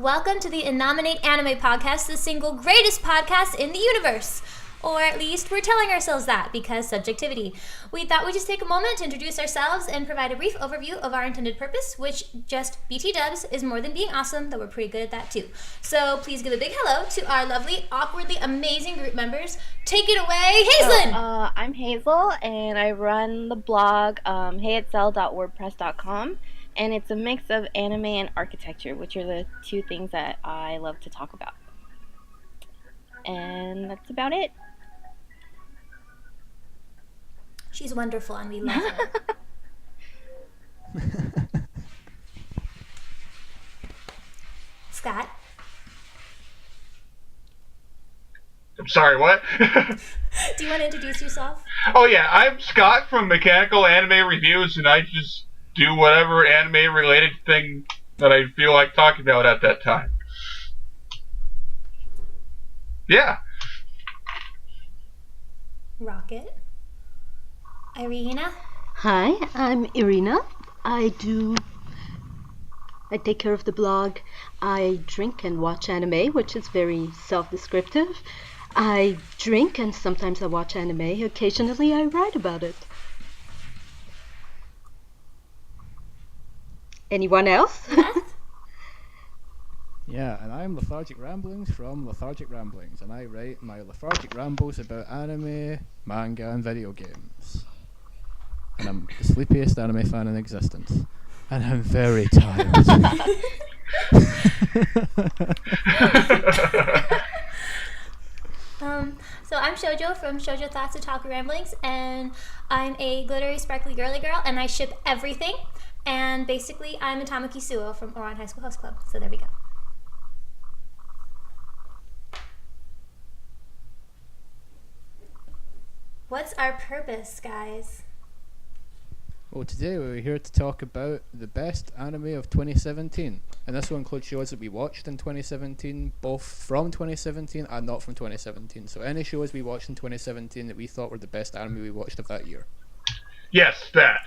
Welcome to the Innominate Anime Podcast, the single greatest podcast in the universe. Or at least we're telling ourselves that because subjectivity. We thought we'd just take a moment to introduce ourselves and provide a brief overview of our intended purpose, which just BT dubs is more than being awesome, though we're pretty good at that too. So please give a big hello to our lovely, awkwardly amazing group members. Take it away, Hazelyn! I'm Hazel, and I run the blog heyitzel.wordpress.com, and it's a mix of anime and architecture, which are the two things that I love to talk about. And that's about it. She's wonderful and we love her. Scott? I'm sorry, what? Do you want to introduce yourself? Oh yeah, I'm Scott from Mechanical Anime Reviews, and I just do whatever anime-related thing that I feel like talking about at that time. Yeah. Rocket? Irina? Hi, I'm Irina. I take care of the blog. I drink and watch anime, which is very self-descriptive. I drink and sometimes I watch anime. Occasionally I write about it. Anyone else? Yeah, and I'm Lethargic Ramblings from Lethargic Ramblings, and I write my lethargic rambles about anime, manga, and video games. And I'm the sleepiest anime fan in existence. And I'm very tired. So I'm Shoujo from Shoujo Thoughts Otaku Ramblings, and I'm a glittery, sparkly, girly girl, and I ship everything. And basically, I'm a Tamaki Suo from Oran High School Host Club. So there we go. What's our purpose, guys? Well, today we're here to talk about the best anime of 2017. And this will include shows that we watched in 2017, both from 2017 and not from 2017. So any shows we watched in 2017 that we thought were the best anime we watched of that year. Yes, that.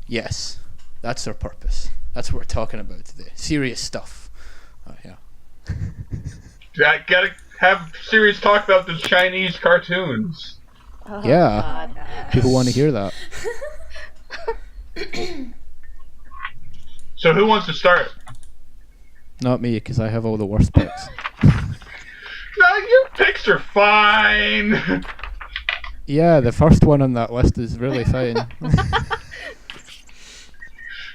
Yes, that's our purpose. That's what we're talking about today. Serious stuff. Oh, yeah. I gotta have serious talk about the Chinese cartoons. Oh, Yeah. God. People want to hear that. So who wants to start? Not me, because I have all the worst picks. No, your picks are fine. Yeah, the first one on that list is really fine.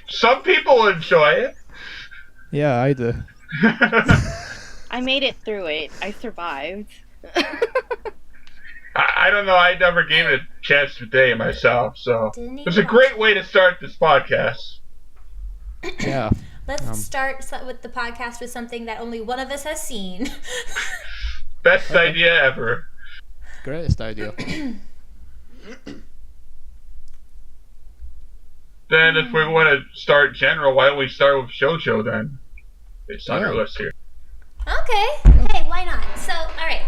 Some people enjoy it. Yeah, I do. I made it through it. I survived. I don't know, I never gave it a chance today myself, so Didn't it's a even great way to start this podcast. Yeah. Let's start with the podcast with something that only one of us has seen. Best idea ever. Greatest idea. Then if we want to start general, why don't we start with Shoujo then? It's on our list here. Okay. Hey, why not? So, all right.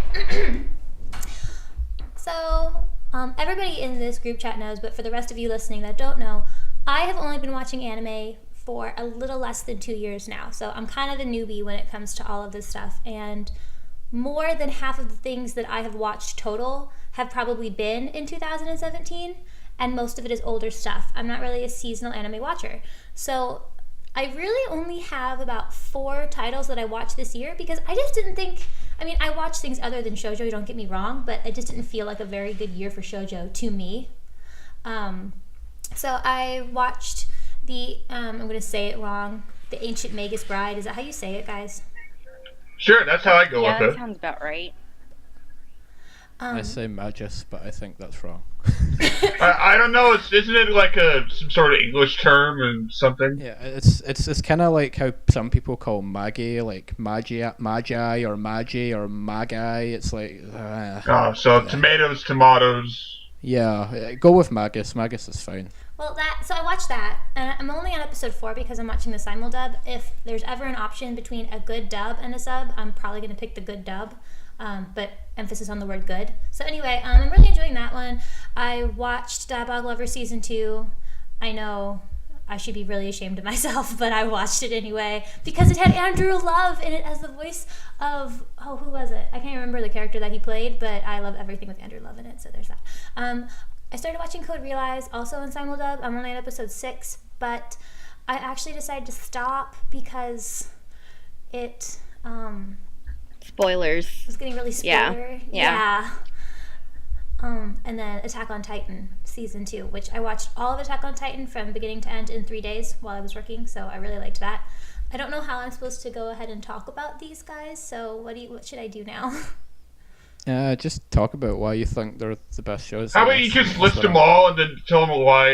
So, everybody in this group chat knows, but for the rest of you listening that don't know, I have only been watching anime for a little less than 2 years now. So I'm kind of the newbie when it comes to all of this stuff. And more than half of the things that I have watched total have probably been in 2017. And most of it is older stuff. I'm not really a seasonal anime watcher. So I really only have about 4 titles that I watched this year because I just didn't think... I mean, I watched things other than shoujo, don't get me wrong, but it just didn't feel like a very good year for shoujo to me. So I watched the, I'm going to say it wrong, The Ancient Magus Bride. Is that how you say it, guys? Sure, that's how I go Yeah, with that it. sounds about right. I say Magus, but I think that's wrong. I don't know, isn't it like some sort of English term and something? Yeah, it's kind of like how some people call magi, like magi or magi or magi. It's like Oh, so tomatoes. yeah, go with Magus. Magus is fine. Well, so I watched that, and I'm only on episode 4 because I'm watching the simuldub. If there's ever an option between a good dub and a sub, I'm probably going to pick the good dub. But emphasis on the word good. So anyway, I'm really enjoying that one. I watched Diabog Lover Season 2. I know I should be really ashamed of myself, but I watched it anyway because it had Andrew Love in it as the voice of, who was it? I can't remember the character that he played, but I love everything with Andrew Love in it, so there's that. I started watching Code Realize, also in simuldub. I'm only on episode 6, but I actually decided to stop because it Spoilers. was getting really spoiler. Yeah. And then Attack on Titan season 2, which I watched all of Attack on Titan from beginning to end in 3 days while I was working, so I really liked that. I don't know how I'm supposed to go ahead and talk about these guys, so what should I do now? Just talk about why you think they're the best shows. How about you just list them all and then tell them why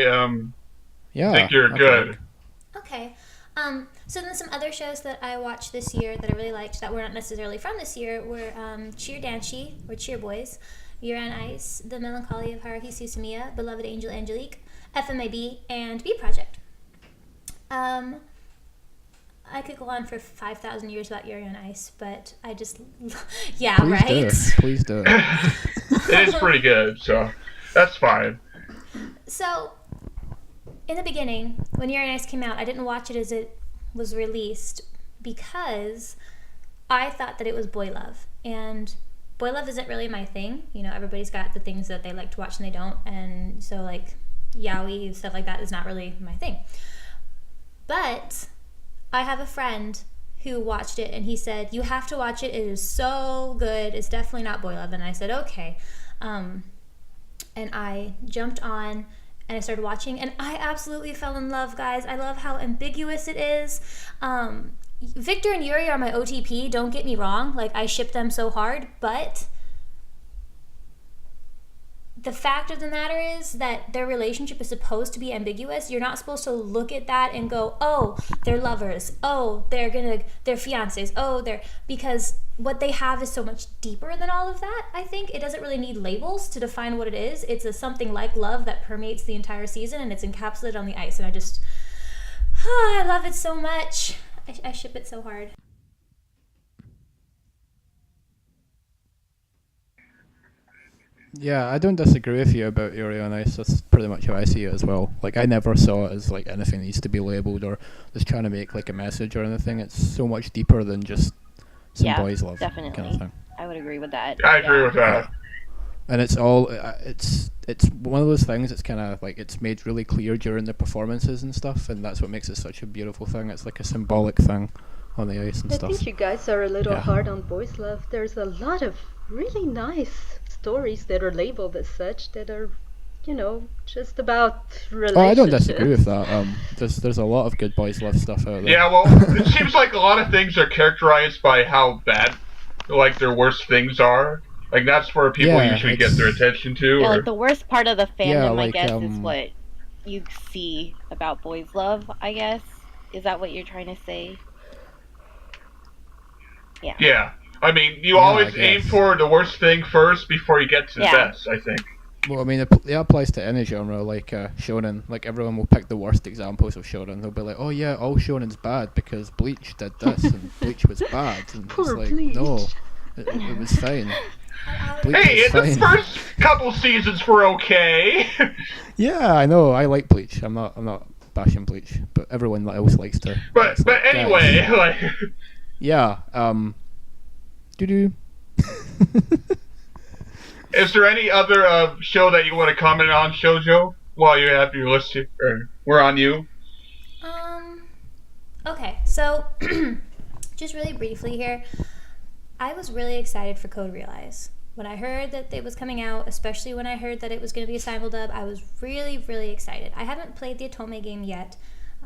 you think you're good? Okay. So then some other shows that I watched this year that I really liked that were not necessarily from this year were Cheer Danshi, or Cheer Boys, Yuri on Ice, The Melancholy of Haruhi Suzumiya, Beloved Angel Angelique, FMAB, and B Project. I could go on for 5,000 years about Yuri on Ice, but I just... yeah, Please right? Please do. It is pretty good, so that's fine. So, in the beginning, when Yuri on Ice came out, I didn't watch it as it was released because I thought that it was boy love. And boy love isn't really my thing. You know, everybody's got the things that they like to watch and they don't. And so, like, yaoi, stuff like that is not really my thing. But I have a friend who watched it and he said, you have to watch it. It is so good. It's definitely not boy love. And I said, okay. And I jumped on and I started watching, and I absolutely fell in love, guys. I love how ambiguous it is. Victor and Yuri are my OTP, don't get me wrong. Like, I ship them so hard, but the fact of the matter is that their relationship is supposed to be ambiguous. You're not supposed to look at that and go, oh, they're lovers. Oh, they're fiancés. Oh, because what they have is so much deeper than all of that, I think. It doesn't really need labels to define what it is. It's something like love that permeates the entire season, and it's encapsulated on the ice. And I love it so much. I ship it so hard. Yeah, I don't disagree with you about Yuri on Ice. That's pretty much how I see it as well. Like, I never saw it as like anything needs to be labelled or just trying to make like a message or anything. It's so much deeper than just some boys love definitely. kind of thing. I would agree with that. I agree with that. And it's all it's one of those things that's kind of like it's made really clear during the performances and stuff, and that's what makes it such a beautiful thing. It's like a symbolic thing on the ice and I stuff. think you guys are a little Yeah. hard on boys love. There's a lot of really nice stories that are labeled as such that are, just about relationships. Oh, I don't disagree with that. There's a lot of good boys love stuff out there. Yeah, well, it seems like a lot of things are characterized by how bad, like, their worst things are. Like, that's where people usually get their attention to. Yeah, Or... like the worst part of the fandom, like, I guess, is what you see about boys love, I guess. Is that what you're trying to say? Yeah. Yeah. I mean, you always aim for the worst thing first before you get to the Yeah. best, I think. Well, I mean, it applies to any genre, like shonen. Like, everyone will pick the worst examples of shonen. They'll be like, oh yeah, all shonen's bad because Bleach did this and Bleach was bad. And Poor it's like, Bleach. no, it was fine. Bleach Hey, was the fine. first couple seasons were okay. Yeah, I know. I like Bleach. I'm not bashing Bleach, but everyone else likes to. but It's like, anyway, guys. like... Yeah. Doo-doo. Is there any other show that you want to comment on, Shoujo? While you have your list here. Or we're on you. Okay, so just really briefly here, I was really excited for Code Realize. When I heard that it was coming out, especially when I heard that it was going to be a simuldub, I was really, really excited. I haven't played the Otome game yet.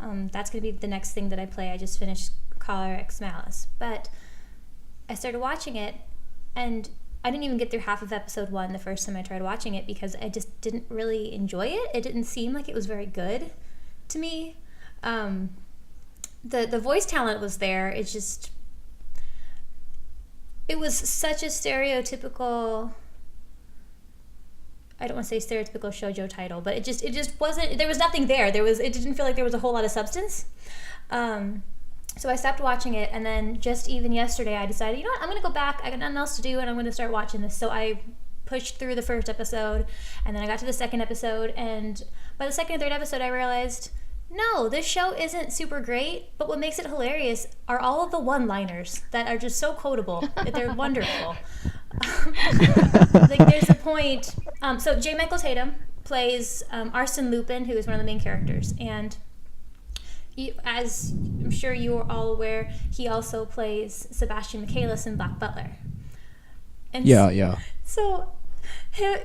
That's going to be the next thing that I play. I just finished Collar X Malice. But I started watching it, and I didn't even get through half of episode 1 the first time I tried watching it because I just didn't really enjoy it. It didn't seem like it was very good to me. The voice talent was there. It was such a stereotypical, I don't want to say stereotypical shoujo title, but it just wasn't, there was nothing there. It didn't feel like there was a whole lot of substance. So I stopped watching it, and then just even yesterday I decided, you know what, I'm going to go back, I got nothing else to do, and I'm going to start watching this. So I pushed through the first episode, and then I got to the second episode, and by the second and third episode I realized No, this show isn't super great, but what makes it hilarious are all of the one-liners that are just so quotable. They're wonderful. Like, there's a point. So J. Michael Tatum plays Arsene Lupin, who is one of the main characters, and as I'm sure you are all aware, he also plays Sebastian Michaelis in Black Butler. And Yeah. So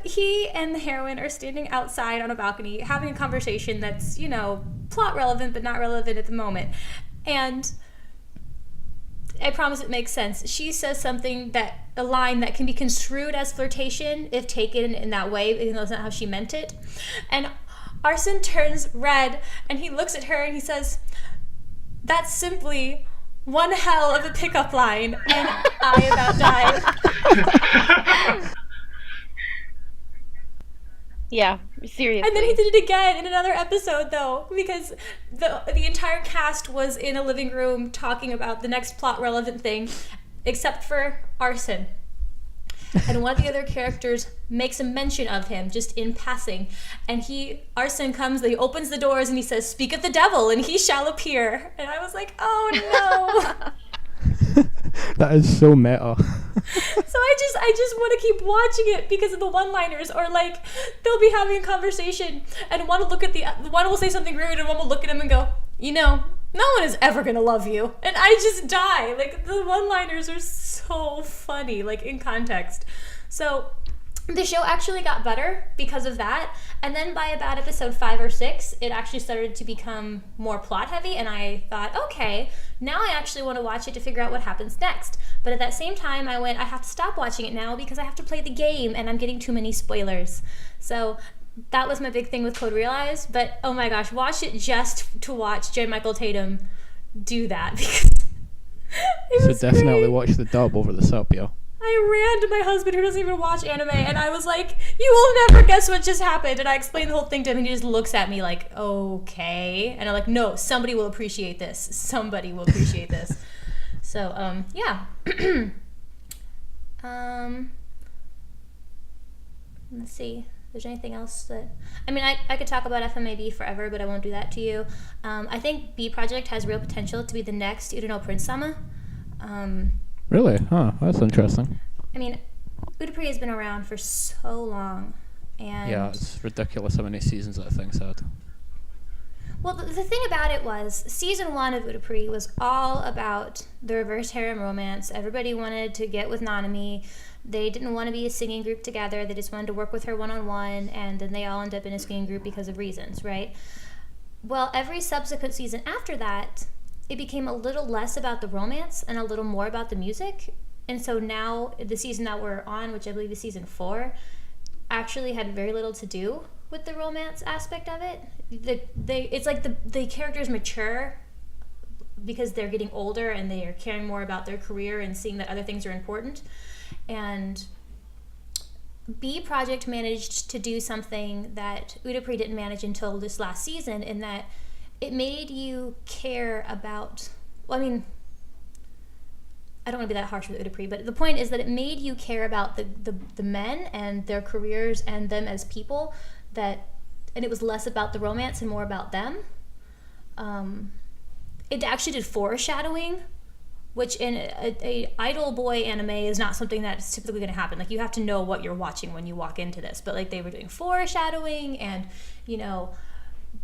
he and the heroine are standing outside on a balcony having a conversation that's, plot relevant but not relevant at the moment. And I promise it makes sense. She says something a line that can be construed as flirtation if taken in that way, even though that's not how she meant it. And Arsene turns red and he looks at her and he says, "That's simply one hell of a pickup line," and I about died. Yeah, seriously. And then he did it again in another episode, though, because the entire cast was in a living room talking about the next plot relevant thing, except for Arsene. And one of the other characters makes a mention of him just in passing, and Arsene comes, he opens the doors and he says, "Speak of the devil and he shall appear." And I was like, oh no. That is so meta. So I just want to keep watching it because of the one-liners, or like they'll be having a conversation and one will say something rude and one will look at him and go, "No one is ever gonna love you," and I just die. Like, the one-liners are so funny, like, in context. So the show actually got better because of that, and then by about episode 5 or 6, it actually started to become more plot heavy, and I thought, okay, now I actually want to watch it to figure out what happens next. But at that same time, I have to stop watching it now because I have to play the game, and I'm getting too many spoilers. So that was my big thing with Code Realize, but oh my gosh, watch it just to watch J. Michael Tatum do that, because it was definitely great. watch the dub over the sub, yo. I ran to my husband, who doesn't even watch anime, and I was like, "You will never guess what just happened." And I explained the whole thing to him, and he just looks at me like, "Okay." And I'm like, "No, somebody will appreciate this. Somebody will appreciate this." So, yeah. Let's see. There's anything else that... I mean, I could talk about FMAB forever, but I won't do that to you. I think B Project has real potential to be the next Urano Prince-sama. Really? Huh, that's interesting. I mean, Udapri has been around for so long, and... Yeah, it's ridiculous how many seasons that thing's had. Well, the thing about it was, season 1 of Udapri was all about the reverse harem romance. Everybody wanted to get with Nanami. They didn't want to be a singing group together. They just wanted to work with her one-on-one, and then they all end up in a singing group because of reasons, right? Well, every subsequent season after that, it became a little less about the romance and a little more about the music. And so now, the season that we're on, which I believe is season 4, actually had very little to do with the romance aspect of it. It's like the characters mature because they're getting older and they are caring more about their career and seeing that other things are important. And B Project managed to do something that Udapri didn't manage until this last season, in that it made you care about... Well, I mean, I don't want to be that harsh with Udapri, but the point is that it made you care about the men and their careers and them as people, and it was less about the romance and more about them. It actually did foreshadowing, which in a idol boy anime is not something that's typically going to happen. Like, you have to know what you're watching when you walk into this, but like, they were doing foreshadowing, and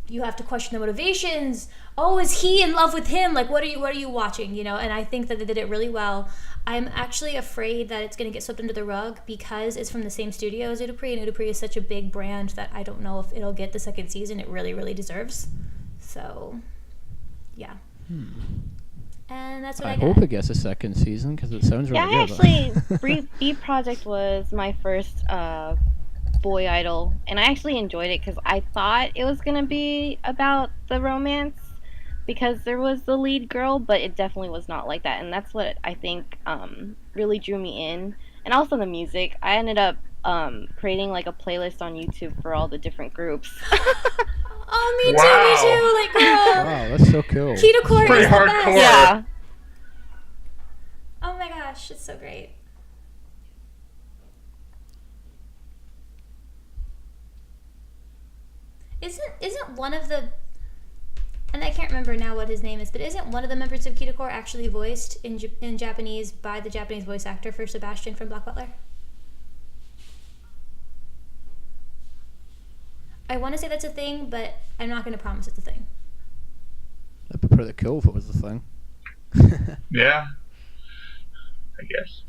you have to question the motivations. Oh, is he in love with him? Like, what are you watching? And I think that they did it really well. I'm actually afraid that it's going to get swept under the rug because it's from the same studio as Udapri, and Udapri is such a big brand that I don't know if it'll get the second season it really, really deserves. So, yeah. And that's what I got. hope it gets a second season because it sounds really Yeah, good. actually, B Project was my first boy idol, and I actually enjoyed it because I thought it was gonna be about the romance because there was the lead girl, but it definitely was not like that, and that's what I think really drew me in. And also the music. I ended up creating like a playlist on YouTube for all the different groups. Oh, me Wow. too, like, girl. Wow, that's so cool. Kita Core Pretty is the hardcore. best. Yeah. Oh my gosh, it's so great. Isn't one of the... and I can't remember now what his name is, but isn't one of the members of Kita actually voiced in Japanese by the Japanese voice actor for Sebastian from Black Butler? I want to say that's a thing, but I'm not going to promise it's a thing. That'd be pretty cool if it was the thing. Yeah. I guess.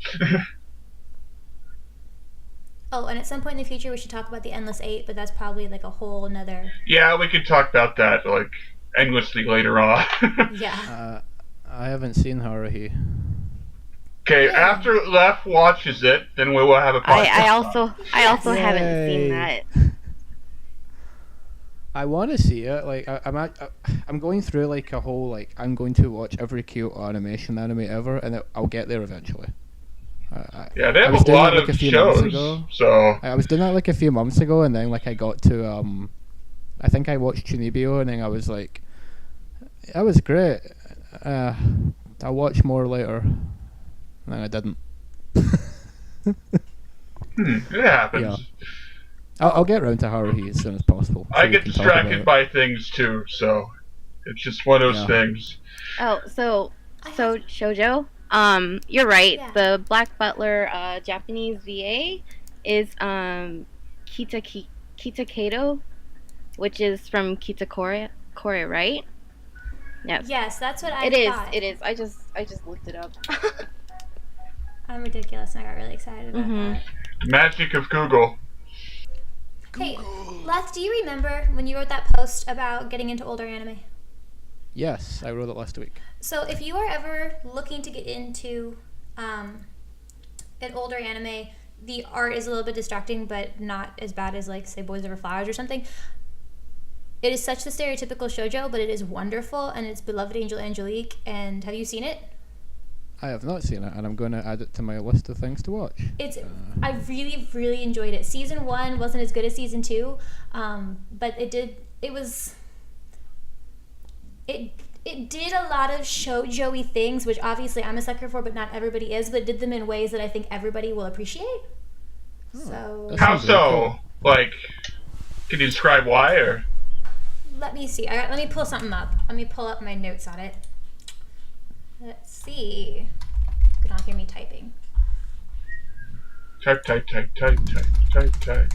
Oh, and at some point in the future we should talk about the Endless Eight, but that's probably like a whole another... Yeah, we could talk about that, like, endlessly later on. Yeah. I haven't seen Haruhi. Okay, Yeah. after Left watches it, then we will have a podcast. I also haven't seen Yay. that. I want to see it. Like I'm going through like a whole like I'm going to watch every Kyoto Animation anime ever, and I'll get there eventually. Yeah, they I have was a doing lot that, like, of a few months shows, ago. so... I was doing that like a few months ago, and then like I got to I think I watched Chunibyo, and then I was like, that was great. I'll watch more later, and then I didn't. It happens. Yeah. I'll get around to Haruhi as soon as possible. so I we get can talk about distracted it. by things too, so it's just one of those Yeah. things. Oh, so shoujo. You're right. Yeah. The Black Butler Japanese VA is Kita Kato, which is from Kita Kore, right? Yes. Yes, that's what I It is. thought. It is. I just looked it up. I'm ridiculous, and I got really excited about Mhm. that. Magic of Google. Hey, Leth, do you remember when you wrote that post about getting into older anime? Yes, I wrote it last week. So if you are ever looking to get into an older anime, the art is a little bit distracting, but not as bad as, like, say, Boys Over Flowers or something. It is such the stereotypical shoujo, but it is wonderful, and it's beloved Angel Angelique. And have you seen it? I have not seen it, and I'm going to add it to my list of things to watch. I really, really enjoyed it. Season 1 wasn't as good as season 2, but it did a lot of shoujo-y things, which obviously I'm a sucker for, but not everybody is, but it did them in ways that I think everybody will appreciate. So That How sounds really so? cool. Like, can you describe why, or? let me see. Let me pull something up. Let me pull up my notes on it. Let's see. You can all hear me typing. Type. Tap, tap, tap, tap, tap.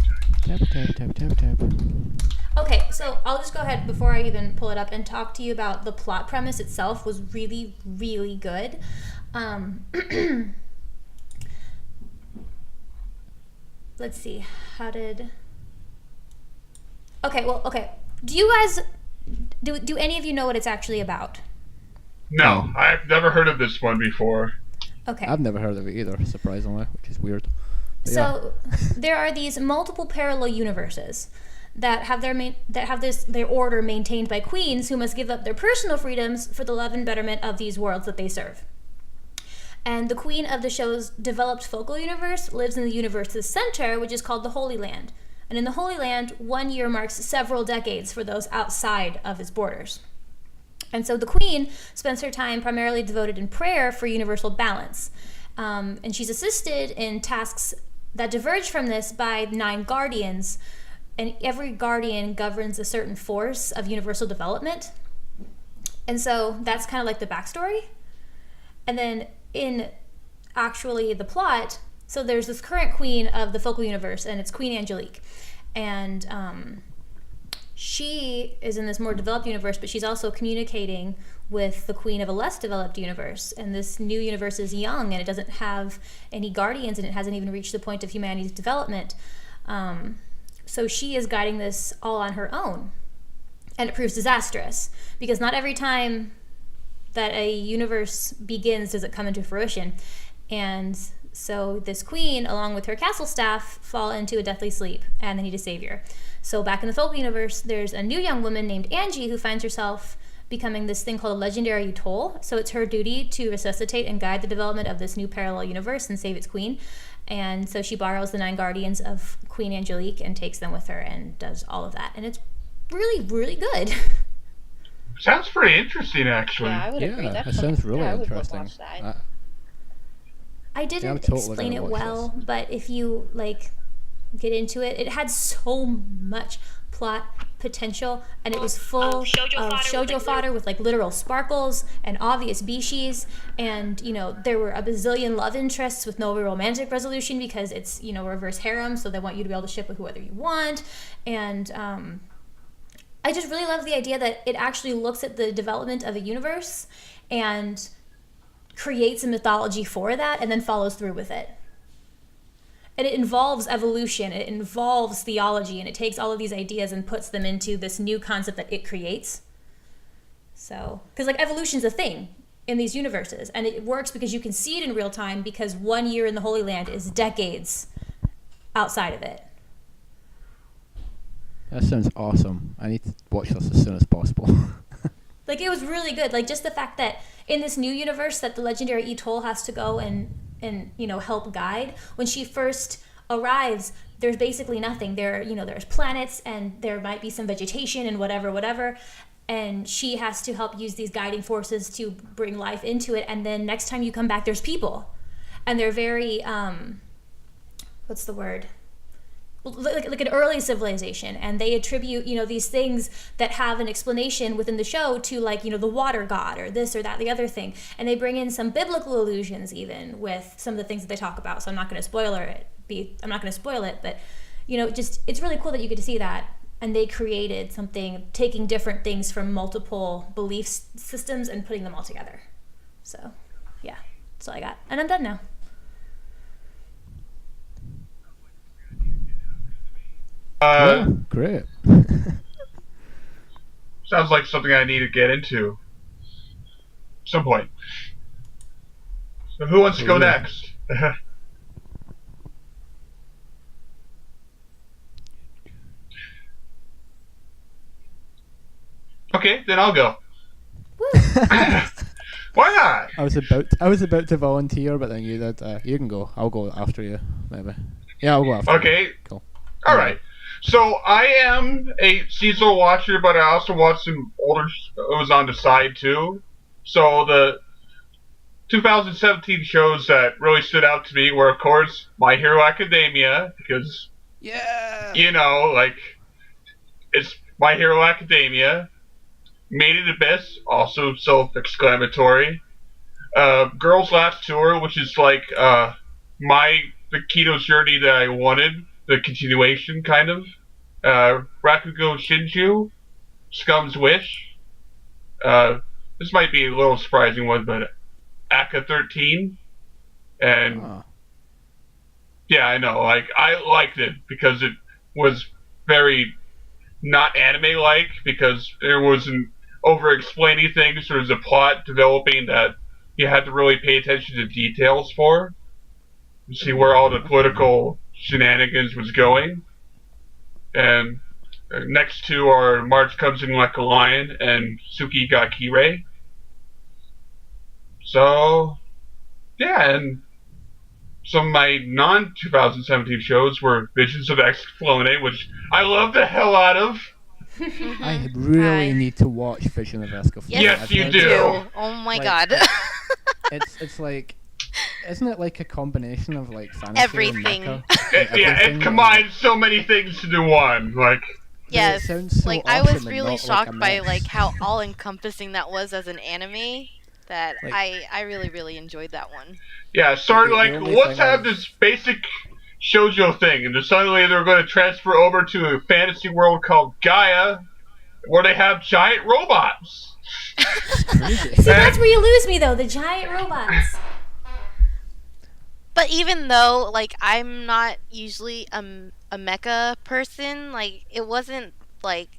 Okay, so I'll just go ahead before I even pull it up and talk to you about the plot premise itself was really, really good. Let's see. Okay. Do you guys do any of you know what it's actually about? No, I've never heard of this one before. Okay. I've never heard of it either, surprisingly, which is weird. But So there are these multiple parallel universes that have their order maintained by queens who must give up their personal freedoms for the love and betterment of these worlds that they serve. And the queen of the show's developed focal universe lives in the universe's center, which is called the Holy Land. And in the Holy Land, 1 year marks several decades for those outside of its borders. And so the queen spends her time primarily devoted in prayer for universal balance. And she's assisted in tasks that diverge from this by 9 guardians. And every guardian governs a certain force of universal development. And so that's kind of like the backstory. And then in actually the plot, so there's this current queen of the focal universe, and it's Queen Angelique. And she is in this more developed universe, but she's also communicating with the queen of a less developed universe. And this new universe is young, and it doesn't have any guardians, and it hasn't even reached the point of humanity's development. So she is guiding this all on her own. And it proves disastrous, because not every time that a universe begins does it come into fruition. And so this queen, along with her castle staff, fall into a deathly sleep, and they need a savior. So back in the folk universe, there's a new young woman named Angie who finds herself becoming this thing called a legendary Utol. So it's her duty to resuscitate and guide the development of this new parallel universe and save its queen. And so she borrows the 9 guardians of Queen Angelique and takes them with her and does all of that. And it's really, really good. Sounds pretty interesting, actually. Yeah, I would agree. Yeah, That's it sounds really I would love interesting. watch that. I didn't I'm totally explain gonna it watch well, but if you get into it, it had so much plot potential, and it was full of shoujo fodder with like literal sparkles and obvious bishies, and there were a bazillion love interests with no romantic resolution because it's reverse harem, so they want you to be able to ship with whoever you want. And I just really love the idea that it actually looks at the development of a universe and creates a mythology for that and then follows through with it. And it involves evolution, it involves theology, and it takes all of these ideas and puts them into this new concept that it creates. So, because like evolution's a thing in these universes, and it works because you can see it in real time because 1 year in the Holy Land is decades outside of it. That sounds awesome. I need to watch this as soon as possible. Like, it was really good. Like, just the fact that in this new universe that the legendary Etoll has to go and help guide. When she first arrives, there's basically nothing. There's planets and there might be some vegetation and whatever. And she has to help use these guiding forces to bring life into it. And then next time you come back, there's people. And they're very, what's the word? Like an early civilization, and they attribute these things that have an explanation within the show to the water god or this or that, the other thing, and they bring in some biblical allusions even with some of the things that they talk about. So I'm not going to spoil it, but it's really cool that you get to see that. And they created something, taking different things from multiple belief systems and putting them all together. So yeah, that's all I got, and I'm done now. Yeah, great. Sounds like something I need to get into at some point. So who wants to go next? Okay, then I'll go. Why not? I was about to volunteer, but then you did. You can go. I'll go after you, maybe. Yeah, I'll go after you. Okay. Cool. All right. So I am a seasonal watcher, but I also watch some older shows on the side too. So the 2017 shows that really stood out to me were, of course, My Hero Academia, because it's My Hero Academia. Made in Abyss, also self-exclamatory. Girls Last Tour, which is like the Kito's journey that I wanted. The continuation, kind of. Rakugo Shinju, Scum's Wish. This might be a little surprising one, but Aka 13. And yeah, I know. I liked it because it was very not anime-like, because there wasn't over-explaining things. There was a plot developing that you had to really pay attention to details for. And see where all the political shenanigans was going. And next two are March Comes In Like a Lion and Suki ga Kirei. So, yeah, and some of my non-2017 shows were Visions of Escaflowne, which I love the hell out of. I really need to watch Vision of Escaflowne. Yes, you do. Oh my god. It's like... Isn't it like a combination of like fantasy everything? And it combines so many things into one. Yes, it so like awesome I was and really not shocked by mess. like how all-encompassing that was as an anime. That Like- I really enjoyed that one. Yeah, sort of The only let's thing have this basic shoujo thing, and then suddenly they're going to transfer over to a fantasy world called Gaia, where they have giant robots. Crazy. See, that's where you lose me though, the giant robots. But even though, like, I'm not usually a mecha person, like, it wasn't, like,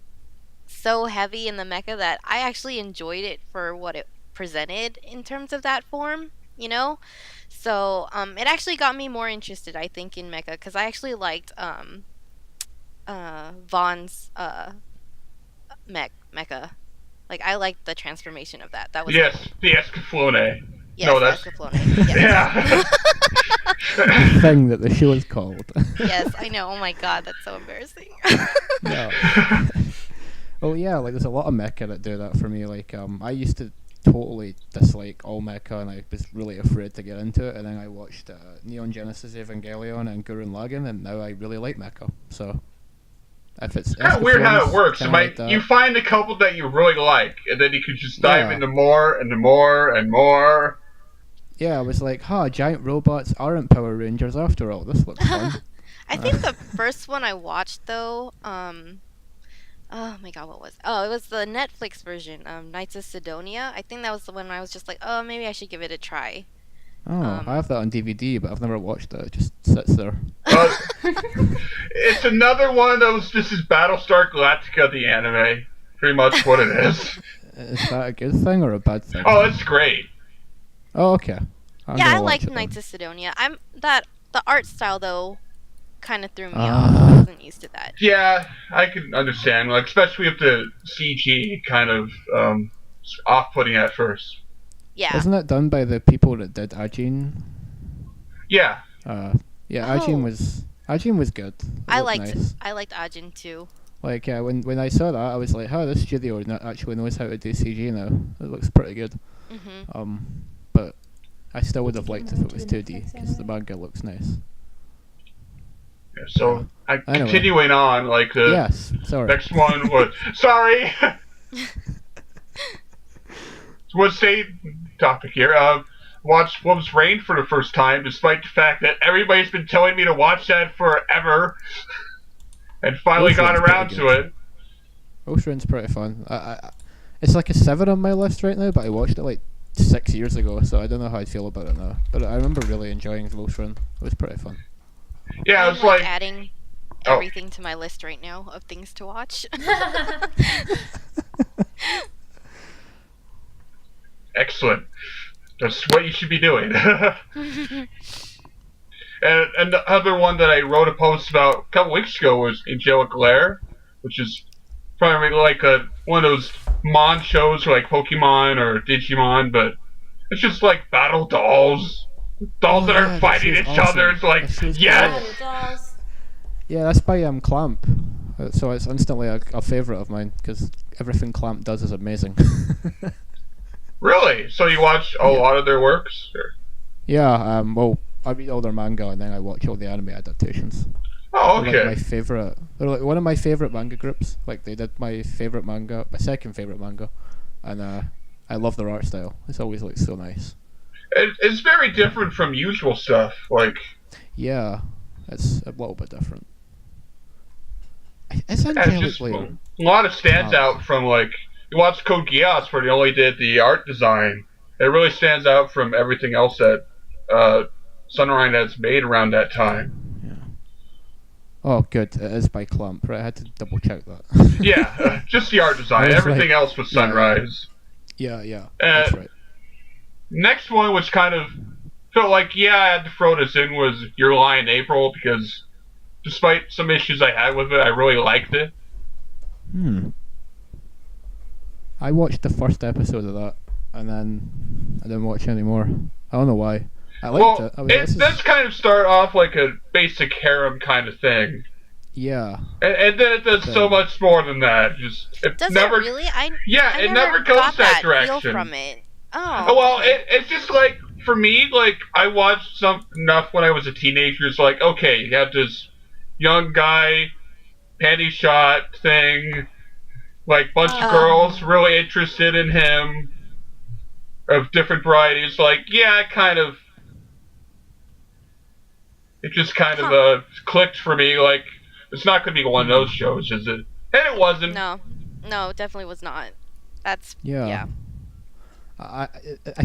so heavy in the mecha that I actually enjoyed it for what it presented in terms of that form, you know? So, it actually got me more interested, I think, in mecha, because I actually liked, Vaughn's, mecha. Like, I liked the transformation of that. That was Yes, the Escaflowne. Yes, No, that's... Escaflowne. Yes. Yeah. Thing that the show is called. Yes, I know. Oh my god, that's so embarrassing. No. Well, yeah, like there's a lot of mecha that do that for me. Like, I used to totally dislike all mecha, and I was really afraid to get into it. And then I watched Neon Genesis Evangelion and Gurren Lagann, and now I really like mecha. So, If it's Kind of weird how it Escaflowne's works. kinda like that. You find a couple that you really like, and then you can just dive Yeah. into more and more and more. Yeah, I was like, giant robots aren't Power Rangers after all. This looks fun. I think the first one I watched though, oh my god, what was? Oh, it was the Netflix version, Knights of Sidonia. I think that was the one I was just like, oh, maybe I should give it a try. I have that on DVD, but I've never watched it. It just sits there. It's another one of those. This is Battlestar Galactica, the anime. Pretty much what it is. Is that a good thing or a bad thing? Oh, it's great. Oh, okay. Yeah, I like liked Knights of Sidonia. The art style though kind of threw me off. Ah. I wasn't used to that. Yeah, I can understand. Like, especially with the CG kind of off-putting at first. Yeah. Isn't it done by the people that did Ajin? Yeah. Yeah, Ajin was good. It I looked liked nice. Ajin too. Like, when I saw that, I was like, this studio actually knows how to do CG now. It looks pretty good. Mhm. But I still would have liked if it was To the 2D, Netflix because the anime. manga looks nice. Yeah, so, Anyway. continuing on, like, the Yes, sorry. next one was... Sorry! Was same topic here. Watched Wolf's Rain for the first time, despite the fact that everybody's been telling me to watch that forever, and finally Wolf's got Rain's around pretty to good. it. Ocean's pretty fun. It's like a 7 on my list right now, but I watched it like 6 years ago, so I don't know how I feel about it now. But I remember really enjoying Ocean. It was pretty fun. Yeah, I'm it's like... adding Oh. everything to my list right now of things to watch. Excellent. That's what you should be doing. And the other one that I wrote a post about a couple weeks ago was Angelic Lair, which is probably like one of those Mon shows like Pokemon or Digimon, but it's just like battle dolls. Dolls that are fighting each other. It's like, yes! Dolls. Yeah, that's by Clamp. So it's instantly a favourite of mine, because everything Clamp does is amazing. Really? So you watch a lot of their works? Or? Yeah, well, I read all their manga and then I watch all the anime adaptations. Oh, They're okay. like my favorite. They're like one of my favorite manga groups. Like they did my favorite manga, my second favorite manga, and I love their art style. It's always looks so nice. It's very different from usual stuff. Like, Yeah, it's a little bit different. It's it's just angelically. a lot of stands Oh. out from like you watch Code Geass where they only did the art design. It really stands out from everything else that Sunrise has made around that time. Oh, good. It is by Clamp. Right, I had to double check that. Yeah, just the art design. I was Everything like- else was Sunrise. Yeah, that's right. Next one, which kind of felt like, yeah, I had to throw this in, was Your Lie in April, because despite some issues I had with it, I really liked it. I watched the first episode of that, and then I didn't watch any more. I don't know why. I liked Well, it. I was like, it this does is, kind of start off like a basic harem kind of thing. yeah. And then it does so much more than that. It Does never, it really? I it never goes got that feel direction. from it. Oh, Oh. well, it's just like, for me, like, I watched enough when I was a teenager. It's like, okay, you have this young guy, panty shot thing, like, bunch of girls really interested in him, of different varieties. Like, yeah, it just kind of clicked for me. Like, it's not going to be one of those shows, is it? And it wasn't. No, it definitely was not. That's Yeah. I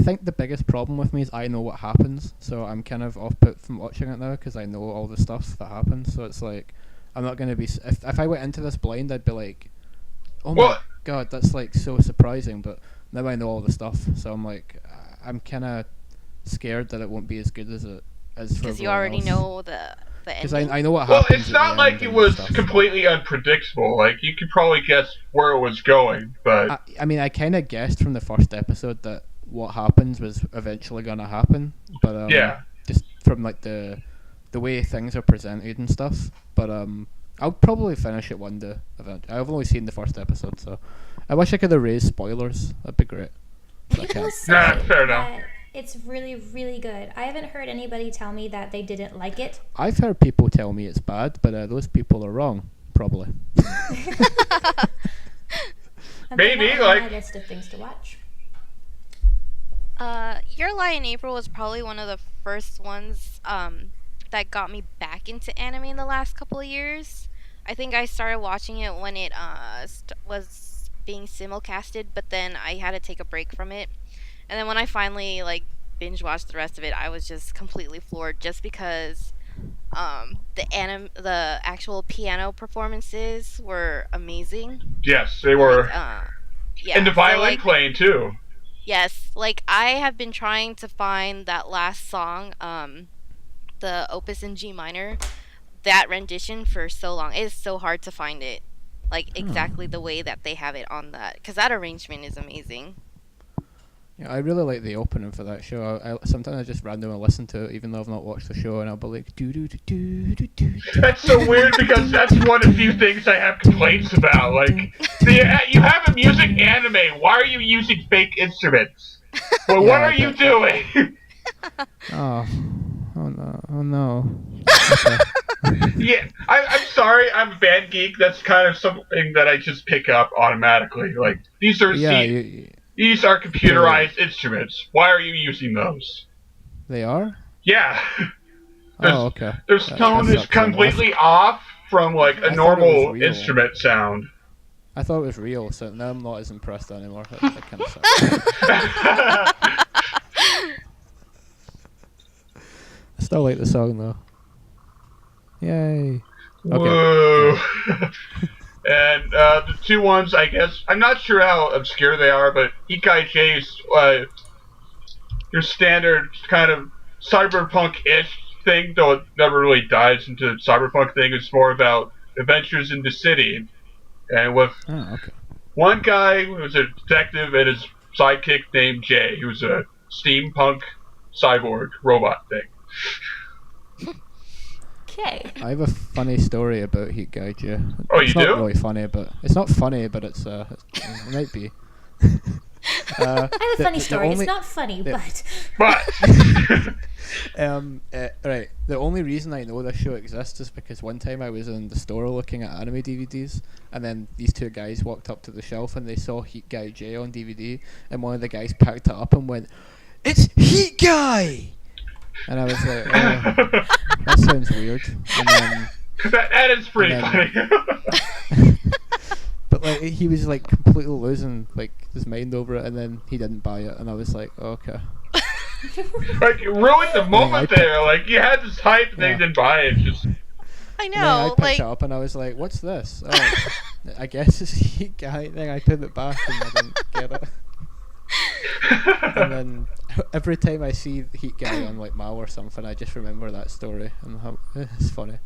think the biggest problem with me is I know what happens, so I'm kind of off put from watching it now because I know all the stuff that happens. So it's like I'm not gonna be. If I went into this blind, I'd be like, oh my god, that's like so surprising. But now I know all the stuff, so I'm like, I'm kind of scared that it won't be as good as it is for. Because you already know the Because ending. I know what Well, happens. it's at the not like end it and was stuff, completely unpredictable. Like, you could probably guess where it was going, but... I mean, I kind of guessed from the first episode that what happens was eventually gonna happen, but Yeah. just from like the way things are presented and stuff. But I'll probably finish it one day. I've only seen the first episode, so I wish I could erase spoilers. That'd be great. But I People can't. say Nah, fair enough. that it's really, really good. I haven't heard anybody tell me that they didn't like it. I've heard people tell me it's bad, but those people are wrong. probably. Maybe, on like- my list of things to watch. Your Lie in April was probably one of the first ones that got me back into anime in the last couple of years. I think I started watching it when it was being simulcasted, but then I had to take a break from it. And then when I finally like binge watched the rest of it, I was just completely floored, just because the actual piano performances were amazing. Yes, they were. Yeah, And the so, violin like, playing too. yes, like I have been trying to find that last song, the Opus in G minor, that rendition for so long. It is so hard to find it, like exactly the way that they have it on that, because that arrangement is amazing. Yeah, I really like the opening for that show. I sometimes I just randomly listen to it, even though I've not watched the show, and I'll be like, do do do do do do. That's so weird because that's one of the few things I have complaints about. Like, you have a music anime. Why are you using fake instruments? Well, what are you doing? Oh no! Oh no! Yeah, I'm sorry. I'm a band geek. That's kind of something that I just pick up automatically. Like, these are these are computerized instruments. Why are you using those? They are? Yeah. Okay. Their tone is completely off from like a normal instrument sound. I thought it was real, so now I'm not as impressed anymore. That kind of sucks. I still like the song though. Yay. Whoa. And the two ones, I guess, I'm not sure how obscure they are, but Ikai J's your standard kind of cyberpunk-ish thing, though it never really dives into cyberpunk thing. It's more about adventures in the city, and with one guy who was a detective and his sidekick named Jay, who was a steampunk cyborg robot thing. Okay. I have a funny story about Heat Gaijin. Oh, it's you not do? really funny, but it's not funny, but it might be. I have a funny story. It's not funny, but. Right. The only reason I know this show exists is because one time I was in the store looking at anime DVDs, and then these two guys walked up to the shelf and they saw Heat Guy J on DVD, and one of the guys picked it up and went, "It's Heat Guy!" And I was like, oh, that sounds weird. And then, that is pretty funny. But like he was like completely losing like his mind over it, and then he didn't buy it, and I was like, oh, okay. Like, you ruined the moment there. Like, you had this hype and they didn't buy it. Just. I know, I picked it up and I was like, what's this? Oh, I guess it's Heat Guy. Then I put it back and I didn't get it. And then every time I see Heat Guy on like Mal or something, I just remember that story, and it's funny.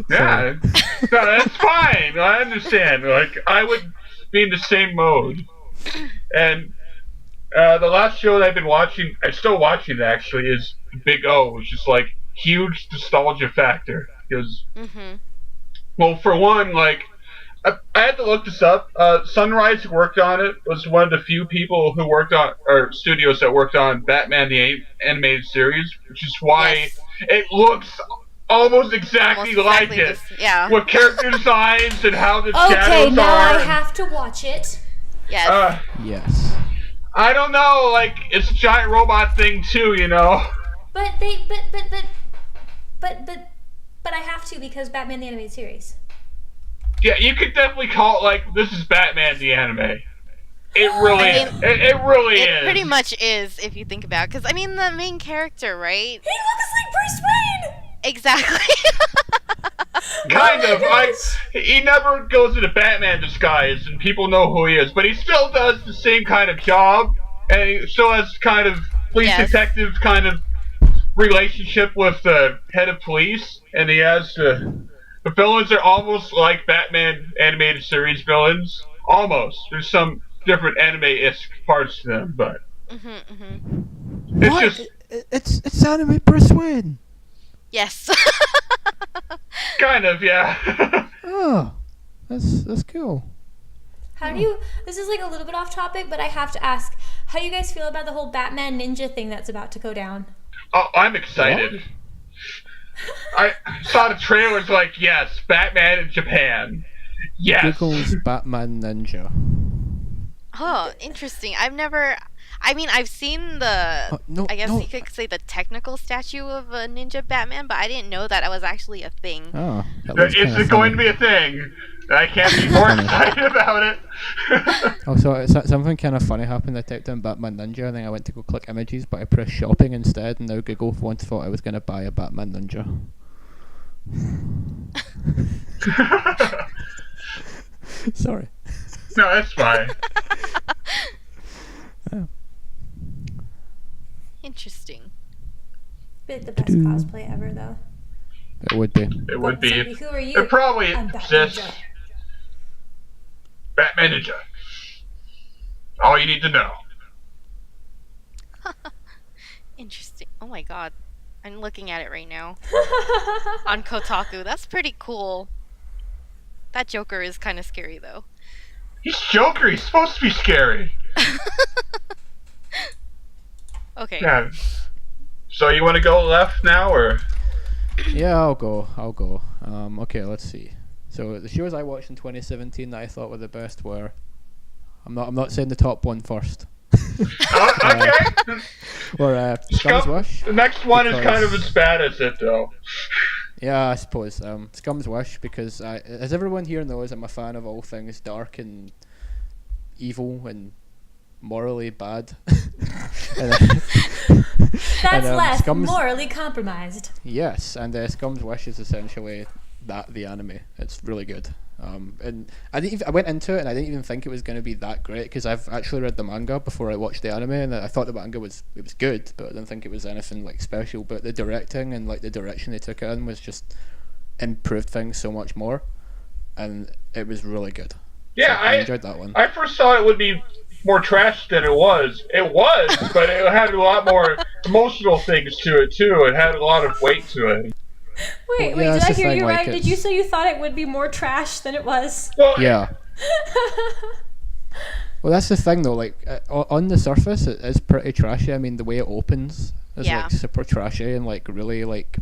Yeah, no, that's fine. I understand. Like, I would be in the same mode. And the last show that I've been watching, I'm still watching actually, is Big O, which is like huge nostalgia factor. Because, well, for one, like, I had to look this up. Sunrise, who worked on it, was one of the few people who worked on, or studios that worked on Batman the Animated Series, which is why it looks almost exactly like it. Yeah. With character designs and how the shadows are. Okay, now I have to watch it. Yes. Yes. I don't know, like, it's a giant robot thing too, you know? But I have to because Batman the Animated Series. Yeah, you could definitely call it like, this is Batman the anime. It really it really is. It pretty much is, if you think about it. Because, I mean, the main character, right? He looks like Bruce Wayne! Exactly. Kind of. He never goes into Batman disguise, and people know who he is, but he still does the same kind of job, and he still has kind of police detective kind of relationship with the head of police, and he has the villains are almost like Batman animated series villains. Almost. There's some different anime-esque parts to them, but It's anime Bruce Wayne. Yes. Kind of, yeah. Oh, that's cool. How do you... This is like a little bit off topic, but I have to ask, how do you guys feel about the whole Batman ninja thing that's about to go down? Oh, I'm excited. I saw the trailers like, yes, Batman in Japan. Yes. Google's Batman Ninja. Oh, interesting. I've seen the, No, I guess no. you could say the technical statue of a ninja Batman, but I didn't know that was actually a thing. Oh, that looks kinda It's going to funny. be a thing. I can't be more excited about it. Also, something kind of funny happened. I typed in Batman Ninja, and then I went to go click images, but I pressed shopping instead, and now Google once thought I was going to buy a Batman Ninja. Sorry. No, that's fine. Interesting. Bit the best cosplay ever, though. It would be. It would be. Sophie, who are you? It probably I'm Batman exists. Ninja. Batman Ninja. All you need to know. Interesting. Oh my god. I'm looking at it right now on Kotaku. That's pretty cool. That Joker is kind of scary though. He's Joker. He's supposed to be scary. Okay. Yeah. So you want to go left now, or? Yeah, I'll go. Okay, let's see. So the shows I watched in 2017 that I thought were the best were. I'm not saying the top one first. Okay. Or Scum's Wish. The next one is kind of because- as bad as it, though. Yeah, I suppose. Scum's Wish, because as everyone here knows, I'm a fan of all things dark and evil and morally bad. And, That's less Scum's, morally compromised. yes, and Scum's Wish is essentially that, the anime. It's really good. And I went into it and I didn't even think it was going to be that great, because I've actually read the manga before I watched the anime, and I thought the manga was good, but I didn't think it was anything like special. But the directing and like the direction they took it in was just improved things so much more, and it was really good. Yeah, So I enjoyed that one. I first thought it would be more trash than it was. It was, but it had a lot more emotional things to it too. It had a lot of weight to it. Wait, Well, yeah, did that's I the hear thing, you like, right? Did it's- you say you thought it would be more trash than it was? Well, Yeah. Well, that's the thing though. Like on the surface, it is pretty trashy. I mean, the way it opens is Yeah. like super trashy and like really like,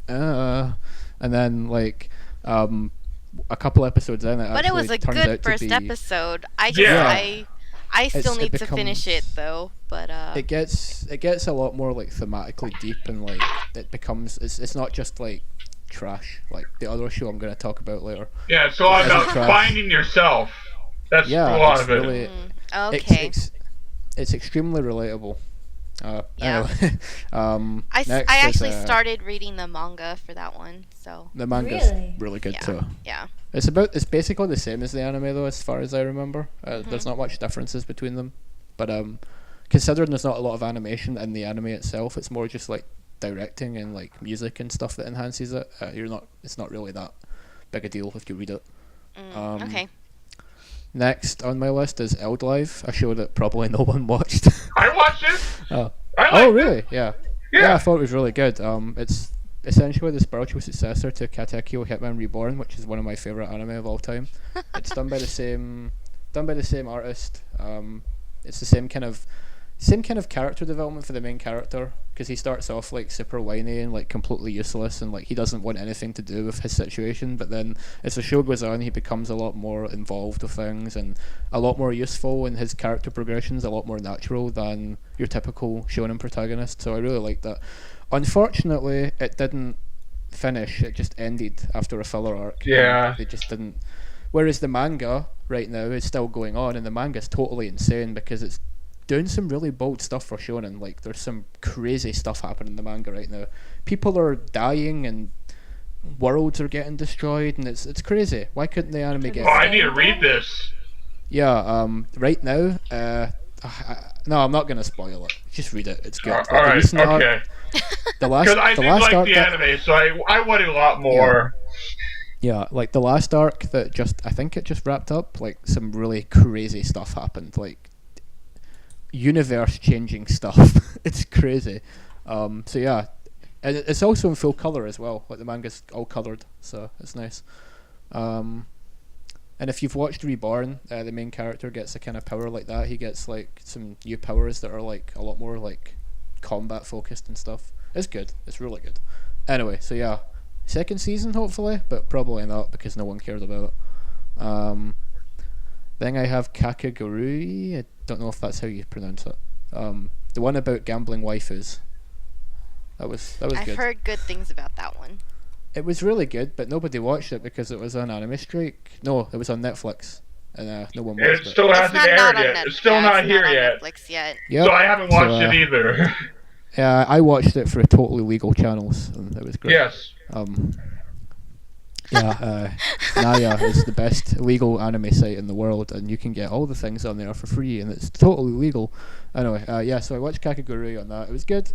and then like a couple episodes in, But it was actually a turns good out to first be. episode. I just Yeah. I still It need to finish it becomes- though. But It gets a lot more like thematically deep, and like it becomes it's not just like trash like the other show I'm going to talk about later. yeah, it's a lot It isn't about trash. finding yourself. That's Yeah, a lot it's of it. really okay. it's extremely relatable. Yeah. Anyway, I next actually is, started reading the manga for that one. So the manga's Really? really good yeah. too. Yeah. It's basically the same as the anime though, as far as I remember. There's not much differences between them, but considering there's not a lot of animation in the anime itself, it's more just like directing and like music and stuff that enhances it. It's not really that big a deal if you read it. Okay. Next on my list is Eldlive, a show that probably no one watched. I watched it. Oh, I liked oh it. really? Yeah. Yeah. I thought it was really good. It's essentially the spiritual successor to Katekyo Hitman Reborn, which is one of my favorite anime of all time. It's done by the same artist. It's the same kind of character development for the main character, because he starts off like super whiny and like completely useless, and like he doesn't want anything to do with his situation, but then as the show goes on he becomes a lot more involved with things and a lot more useful, and his character progression's a lot more natural than your typical shonen protagonist, so I really liked that. Unfortunately it didn't finish, it just ended after a filler arc. Yeah. They just didn't, whereas the manga right now is still going on, and the manga's totally insane because it's doing some really bold stuff for shonen. Like there's some crazy stuff happening in the manga right now. People are dying and worlds are getting destroyed, and it's crazy. Why couldn't the anime get? Oh, I need to read this. Yeah, right now, no, I'm not gonna spoil it. Just read it. It's good. Like, the Alright, recent arc- okay. the last, Because I the did last like arc the that- anime, so I wanted a lot more. Yeah, like the last arc that I think it just wrapped up, like some really crazy stuff happened, like universe changing stuff. It's crazy. So yeah, and it's also in full color as well, like the manga's all colored, so it's nice. And if you've watched Reborn, the main character gets a kind of power like that. He gets like some new powers that are like a lot more like combat focused and stuff. It's good. It's really good. Anyway, so yeah, second season hopefully, but probably not because no one cared about it. Then I have Kakegurui. I don't know if that's how you pronounce it. The one about gambling waifus. That was good. I've heard good things about that one. It was really good, but nobody watched it because it was on Anime Strike. No, it was on Netflix, and no one watched It it. still hasn't aired on yet. It's still yeah, not it's here not on yet. Netflix yet. Yep. So I haven't watched it either. Yeah, I watched it for totally legal channels, and it was great. Yes. Naya is the best legal anime site in the world, and you can get all the things on there for free, and it's totally legal. Anyway, so I watched Kakegurui on that. It was good.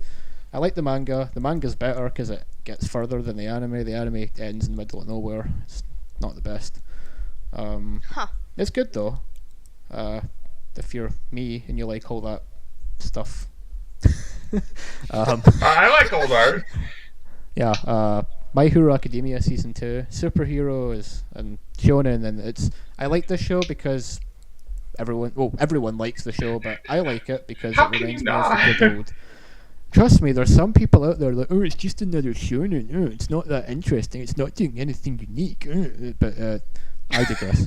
I like the manga. The manga's better because it gets further than the anime. The anime ends in the middle of nowhere. It's not the best. It's good though. If you're me and you like all that stuff. I like old art. Yeah, My Hero Academia season 2, superheroes and shonen, and I like this show because everyone likes the show, but I like it because How it can reminds you me of not? the good old. Trust me, there's some people out there like, oh, it's just another shonen. Oh, it's not that interesting. It's not doing anything unique. But I digress.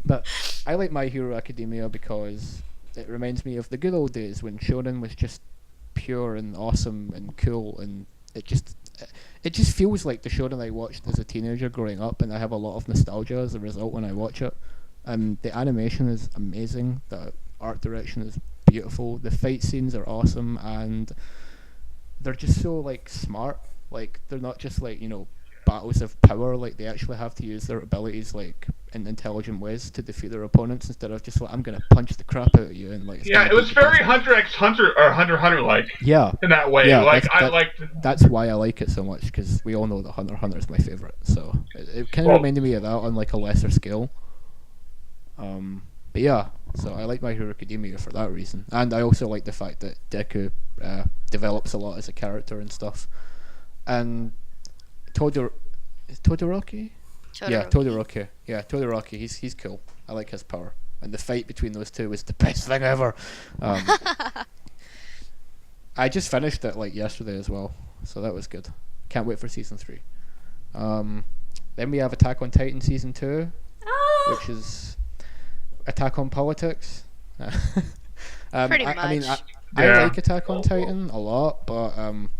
But I like My Hero Academia because it reminds me of the good old days when shonen was just pure and awesome and cool, and it just feels like the shonen I watched as a teenager growing up, and I have a lot of nostalgia as a result when I watch it. The animation is amazing. The art direction is beautiful. The fight scenes are awesome, and they're just so like smart. Like they're not just like battles of power. Like they actually have to use their abilities like in intelligent ways to defeat their opponents instead of just like I'm gonna punch the crap out of you and like. Yeah, it was very Hunter x Hunter or Hunter x Hunter like. Yeah. In that way, Yeah, like that's- I liked. That's why I like it so much, because we all know that Hunter x Hunter is my favorite. So it kind of reminded me of that on like a lesser scale. But yeah, so I like My Hero Academia for that reason, and I also like the fact that Deku develops a lot as a character and stuff. And Todoroki? Yeah, Todoroki. Yeah, Todoroki. He's cool. I like his power, and the fight between those two was the best thing ever. I just finished it like yesterday as well, so that was good. Can't wait for season 3. Then we have Attack on Titan season 2, which is Attack on Politics. Pretty I mean, much. I like Attack on Titan a lot, but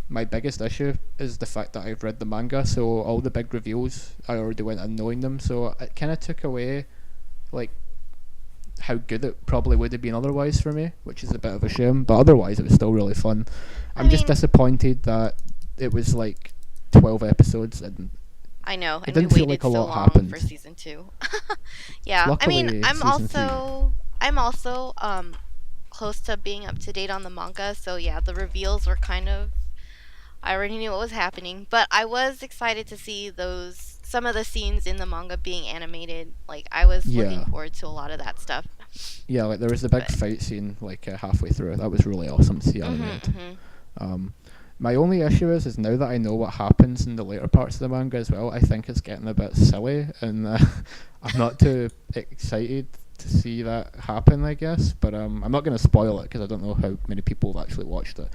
my biggest issue is the fact that I've read the manga, so all the big reveals I already went in knowing them, so it kind of took away like how good it probably would have been otherwise for me, which is a bit of a shame, but otherwise it was still really fun. I'm just disappointed that it was like 12 episodes and I know, it and we didn't feel waited like a so lot long happened. for season 2. Yeah, Luckily, I mean, I'm season also close to being up to date on the manga, so yeah, the reveals were kind of, I already knew what was happening, but I was excited to see some of the scenes in the manga being animated. Like I was looking forward to a lot of that stuff. Yeah, like there was the big fight scene like halfway through. That was really awesome to see animated. My only issue is now that I know what happens in the later parts of the manga as well, I think it's getting a bit silly, and I'm not too excited to see that happen, I guess. But I'm not going to spoil it because I don't know how many people have actually watched it.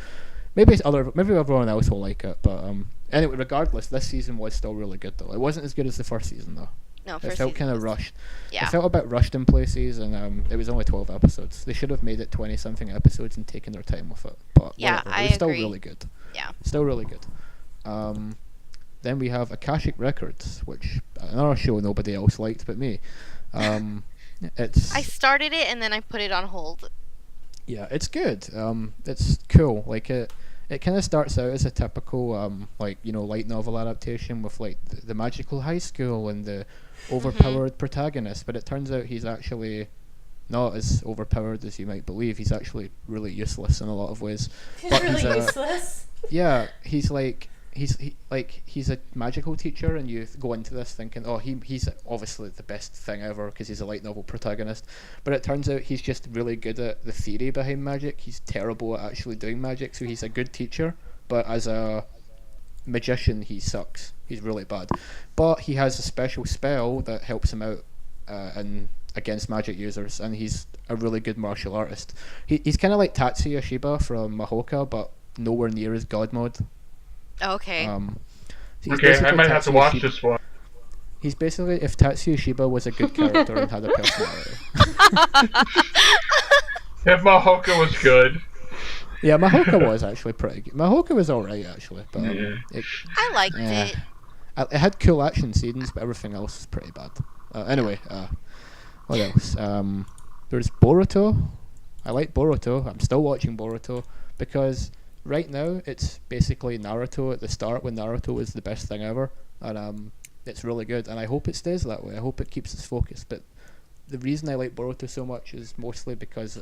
Maybe everyone else will like it. But anyway, regardless, this season was still really good though. It wasn't as good as the first season though. No, It felt kind of rushed. Yeah. It felt a bit rushed in places, and it was only 12 episodes. They should have made it 20-something episodes and taken their time with it. But Yeah, whatever. I It was still agree. really good. Yeah. Still really good. Then we have Akashic Records, which another show nobody else liked but me. It's I started it and then I put it on hold. yeah, it's good. It's cool. Like it kind of starts out as a typical light novel adaptation with like the magical high school and the overpowered protagonist, but it turns out he's actually not as overpowered as you might believe. He's actually really useless in a lot of ways. But really he's useless. yeah, he's a magical teacher, and you go into this thinking, oh, he's obviously the best thing ever because he's a light novel protagonist. But it turns out he's just really good at the theory behind magic. He's terrible at actually doing magic, so he's a good teacher, but as a magician he sucks. He's really bad. But he has a special spell that helps him out against magic users, and he's a really good martial artist. He's kind of like Tatsuya Shiba from Mahoka, but nowhere near as god mode. Okay. So he's Okay, I basically might have to Tatsuya watch Shiba. this one. He's basically if Tatsuya Shiba was a good character and had a personality. If Mahoka was good. Yeah, Mahoka was actually pretty good. Mahoka was alright actually, but Yeah. I liked Yeah. it. It had cool action scenes, but everything else was pretty bad. Anyway, what else? There's Boruto. I like Boruto. I'm still watching Boruto because right now it's basically Naruto at the start when Naruto was the best thing ever, and it's really good. And I hope it stays that way. I hope it keeps its focus. But the reason I like Boruto so much is mostly because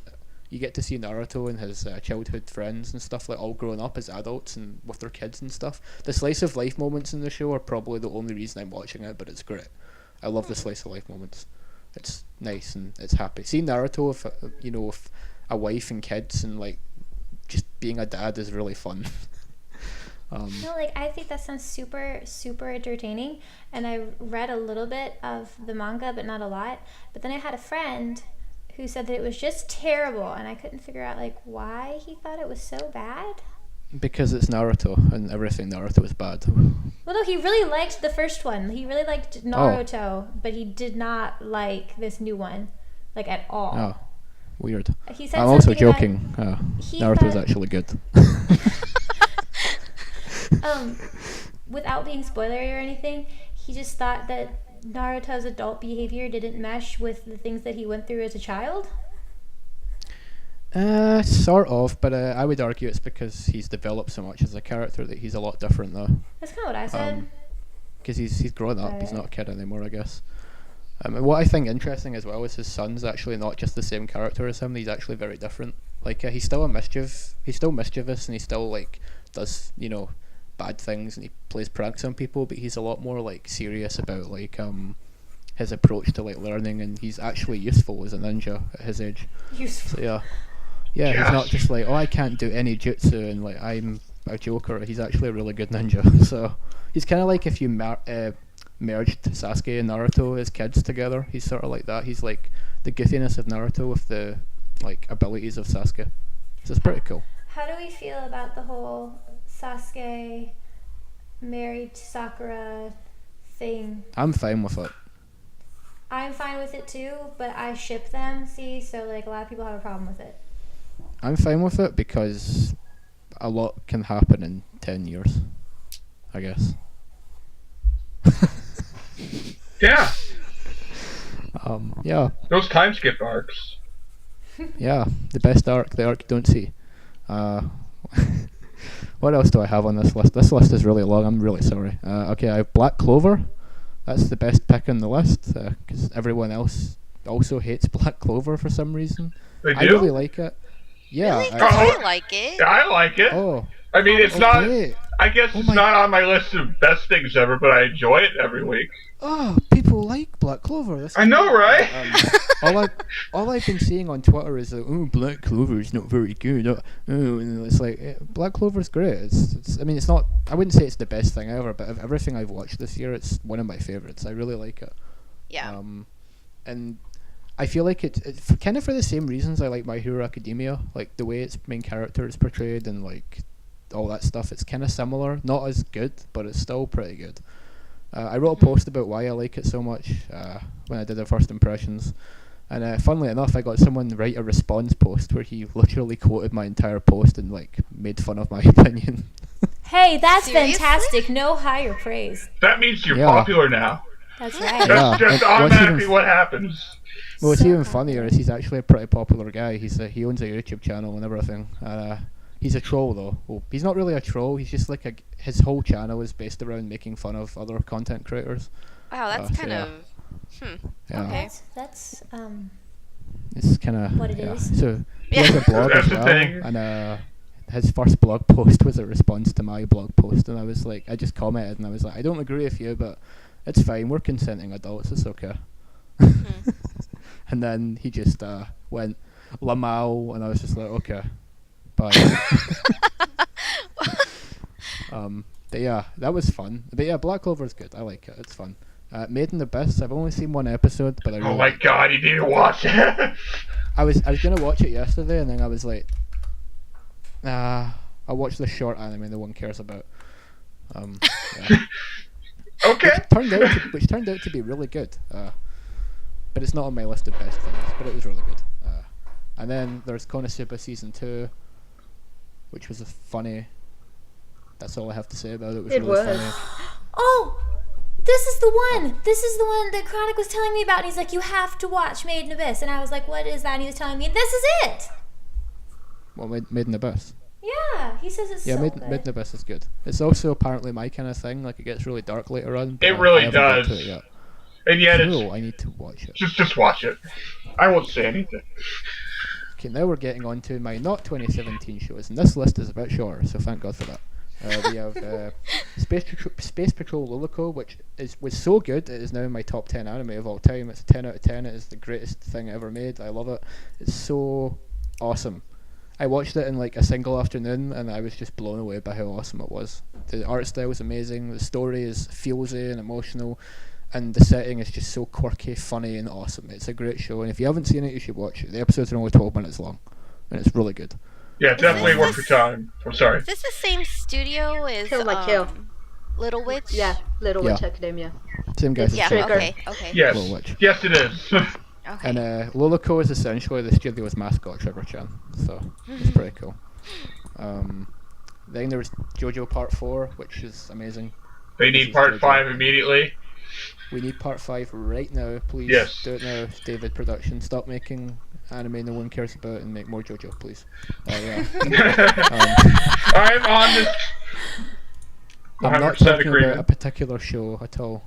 you get to see Naruto and his childhood friends and stuff like all growing up as adults and with their kids and stuff. The slice of life moments in the show are probably the only reason I'm watching it, but it's great. I love the slice of life moments. It's nice and it's happy. Seeing Naruto with with a wife and kids and like just being a dad is really fun. No, like I think that sounds super, super entertaining. And I read a little bit of the manga, but not a lot. But then I had a friend who said that it was just terrible, and I couldn't figure out like why he thought it was so bad. Because it's Naruto and everything Naruto is bad. Well, no, he really liked the first one. He really liked Naruto, but he did not like this new one, like at all. Oh, weird. He said I'm also something about- joking. he Naruto's thought- actually good. Without being spoilery or anything, he just thought that Naruto's adult behavior didn't mesh with the things that he went through as a child. Sort of, but I would argue it's because he's developed so much as a character that he's a lot different though. That's kind of what I said. Because he's grown up, he's Right. not a kid anymore, I guess. And what I think interesting as well is his son's actually not just the same character as him. He's actually very different. Like he's still he's still mischievous, and he still like does bad things, and he plays pranks on people. But he's a lot more like serious about like his approach to like learning, and he's actually useful as a ninja at his age. Useful. So yeah, he's not just like, oh, I can't do any jutsu and like I'm a joker. He's actually a really good ninja. So he's kind of like if you merged Sasuke and Naruto as kids together. He's sort of like that. He's like the goofiness of Naruto with the like abilities of Sasuke. So it's pretty cool. How do we feel about the whole Sasuke married to Sakura thing? I'm fine with it. I'm fine with it too, but I ship them, see, so like a lot of people have a problem with it. I'm fine with it because a lot can happen in 10 years, I guess. Yeah. Yeah, Those time skip arcs. yeah, the best arc, the arc you don't see. What else do I have on this list? This list is really long, I'm really sorry. Okay, I have Black Clover. That's the best pick on the list, because everyone else also hates Black Clover for some reason. They do? I really like it. Yeah. Really? 'Cause Oh. I like it. Yeah, I like it. Oh, I mean, it's not. okay. I guess Oh it's my- not on my list of best things ever, but I enjoy it every week. Oh, people like Black Clover. That's I know, right? all I've been seeing on Twitter is like, oh, Black Clover is not very good. Oh, and it's like Black Clover's great. It's I mean, it's not. I wouldn't say it's the best thing ever, but of everything I've watched this year, it's one of my favorites. I really like it. Yeah. And I feel like it's kind of for the same reasons I like My Hero Academia, like the way its main character is portrayed and like all that stuff. It's kind of similar, not as good, but it's still pretty good. I wrote a post about why I like it so much when I did the first impressions, and funnily enough, I got someone write a response post where he literally quoted my entire post and like made fun of my opinion. Hey, that's Seriously? fantastic. No higher praise. That means you're Yeah. popular now. That's right. Yeah. That's just and what's automatically even- what happens. Well, what's So even popular. funnier is he's actually a pretty popular guy. He owns a YouTube channel and everything. He's a troll though. Well, he's not really a troll. He's just like his whole channel is based around making fun of other content creators. Wow, that's so kind yeah. of. Yeah, Okay. That's it's kind of What it yeah. is. So he Yeah. has a blog That's as the well, thing. and his first blog post was a response to my blog post, and I was like, I just commented, and I was like, I don't agree with you, but it's fine. We're consenting adults. It's okay. And then he just went Lamau, and I was just like, okay, bye. But yeah, that was fun. But yeah, Black Clover's good. I like it. It's fun. Made in Abyss. I've only seen one episode, but I really Oh my god, you need to watch it. I was gonna watch it yesterday, and then I was like, I'll watch the short anime no one cares about. Yeah. Okay. which turned out to be really good. But it's not on my list of best things. But it was really good. And then there's Konosuba season 2, which was funny. That's all I have to say about it. It was really funny. Oh, this is the one. This is the one that Chronic was telling me about. And he's like, you have to watch Made in Abyss. And I was like, what is that? And he was telling me, this is it. Well, Made in Abyss. Yeah, he says it's so Made good. in Abyss is good. It's also apparently my kind of thing. Like, it gets really dark later on. But It really I haven't got does. to it yet. And yet Cool, I need to watch it. just watch it. I won't say anything. Okay, now we're getting on to my not 2017 shows, and this list is a bit shorter, so thank God for that. We have Space Patrol Lolico, which was so good, it is now in my top 10 anime of all time. It's a 10 out of 10, it is the greatest thing ever made, I love it. It's so awesome. I watched it in like a single afternoon, and I was just blown away by how awesome it was. The art style is amazing, the story is feelsy and emotional, and the setting is just so quirky, funny, and awesome. It's a great show, and if you haven't seen it, you should watch it. The episodes are only 12 minutes long, and it's really good. Yeah, definitely worth your time. I'm sorry. Is this the same studio as Kill la Kill. Little Witch? Yeah, Little Yeah. Witch Academia. Same guys Yeah, as Trigger. okay. Yes. Little Witch. Yes, it is. Okay. And Lolico is essentially the studio's mascot, Trigger-chan, so it's pretty cool. Then there was JoJo Part 4, which is amazing. They This need is part JoJo. 5 immediately. We need Part 5 right now, please. Yes. Do it now, David Production. Stop making anime no one cares about and make more JoJo, please. Yeah. I'm on this. I'm not 100% talking agreement. about a particular show at all.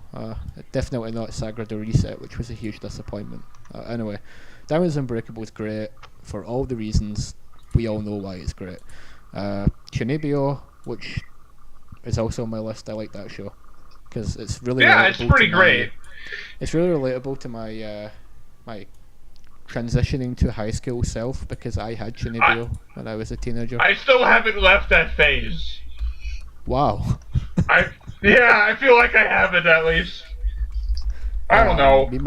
Definitely not Sagra the Reset, which was a huge disappointment. Anyway, Diamonds Unbreakable is great for all the reasons we all know why it's great. Chunibyo, which is also on my list, I like that show because it's really It's relatable pretty to great. It's really relatable to my my transitioning to high school self because I had Chunibyo when I was a teenager. I still haven't left that phase. Wow. I feel like I haven't at least. I don't know. Me and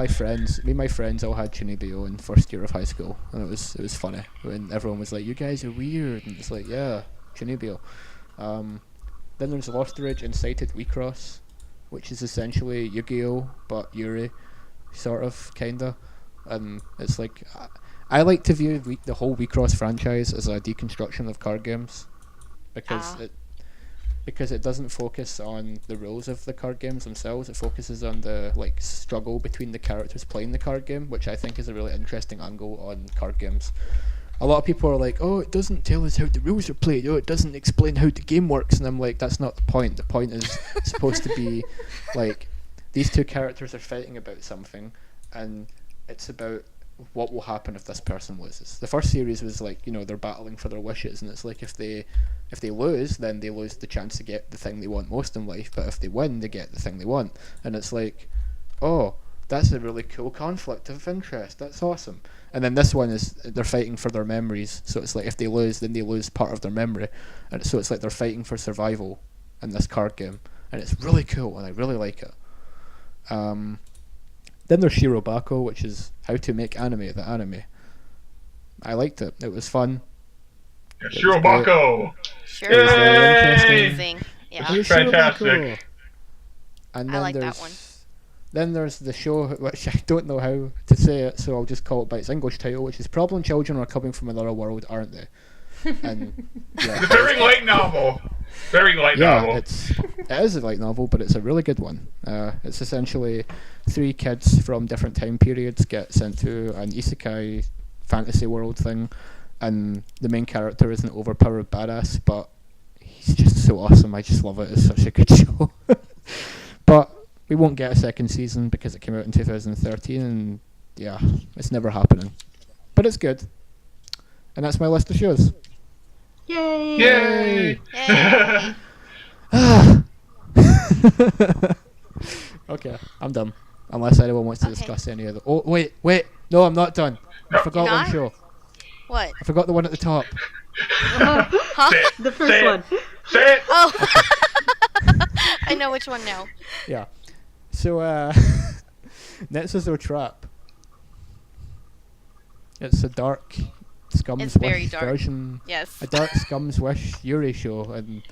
my friends all had Chunibyo in first year of high school, and it was funny when everyone was like, "You guys are weird," and it's like, "Yeah, Chunibyo." Then there's Lost Ridge and Sighted Recross, which is essentially Yu-Gi-Oh but Yuri, sort of, kinda, and it's like I like to view the whole Recross franchise as a deconstruction of card games, because it doesn't focus on the rules of the card games themselves. It focuses on the struggle between the characters playing the card game, which I think is a really interesting angle on card games. A lot of people are like, "Oh, it doesn't tell us how the rules are played. Oh, it doesn't explain how the game works." And I'm like, that's not the point. The point is supposed to be like these two characters are fighting about something, and it's about what will happen if this person loses. The first series was like, they're battling for their wishes, and it's like if they lose, then they lose the chance to get the thing they want most in life, but if they win, they get the thing they want. And it's like, oh, that's a really cool conflict of interest. That's awesome. And then this one is they're fighting for their memories, so it's like if they lose, then they lose part of their memory, and so it's like they're fighting for survival in this card game, and it's really cool, and I really like it. Then there's Shirobako, which is how to make anime the anime. I liked it. It was fun. Shirobako! Sure. It was very interesting. Amazing. Yeah. It's fantastic. And I then like that there's one. Then there's the show, which I don't know how to say it, so I'll just call it by its English title, which is Problem Children Are Coming From Another World, Aren't They? And yeah, It's a very light novel. Very light novel. it is a light novel, but it's a really good one. It's essentially 3 kids from different time periods get sent to an isekai fantasy world thing, and the main character is an overpowered badass, but he's just so awesome. I just love it. It's such a good show. But we won't get a second season because it came out in 2013, and yeah, it's never happening. But it's good. And that's my list of shows. Yay! Yay! Yay. Okay, I'm done. Unless anyone wants to Okay. discuss any other. Oh, wait. No, I'm not done. I forgot You're one not? show. What? I forgot the one at the top. Huh? Say it. The first Say it. one. Say it! Oh. I know which one now. Yeah. So, Netsuzo Trap. It's a dark Scum's It's very Wish dark. version. Yes. A dark Scum's Wish Yuri show, and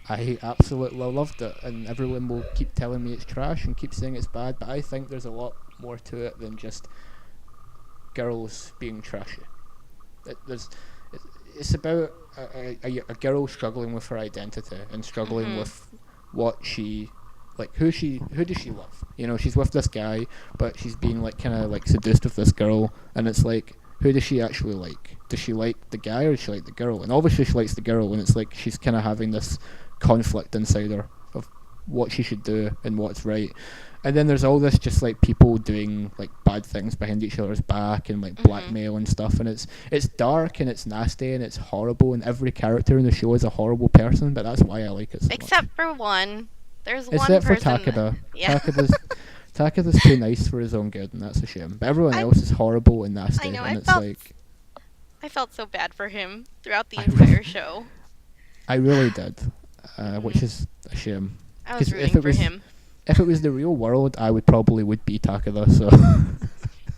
I absolutely loved it, and everyone will keep telling me it's trash and keep saying it's bad, but I think there's a lot more to it than just girls being trashy. There's it's about a girl struggling with her identity and struggling with what she like who does she love. She's with this guy, but she's being like kind of like seduced with this girl, and it's like, who does she actually like? Does she like the guy or does she like the girl? And obviously she likes the girl, and it's like she's kind of having this conflict inside her of what she should do and what's right. And then there's all this just like people doing like bad things behind each other's back and like blackmail and stuff, and it's dark and it's nasty and it's horrible, and every character in the show is a horrible person, but that's why I like it so Except much. for one. There's Except one for person. Takeda. Yeah. Takeda's too nice for his own good, and that's a shame. But everyone else is horrible and nasty, I know, and I felt so bad for him throughout the entire show. I really did, which is a shame. I was 'Cause rooting for him. If it was the real world, I would be Takeda. So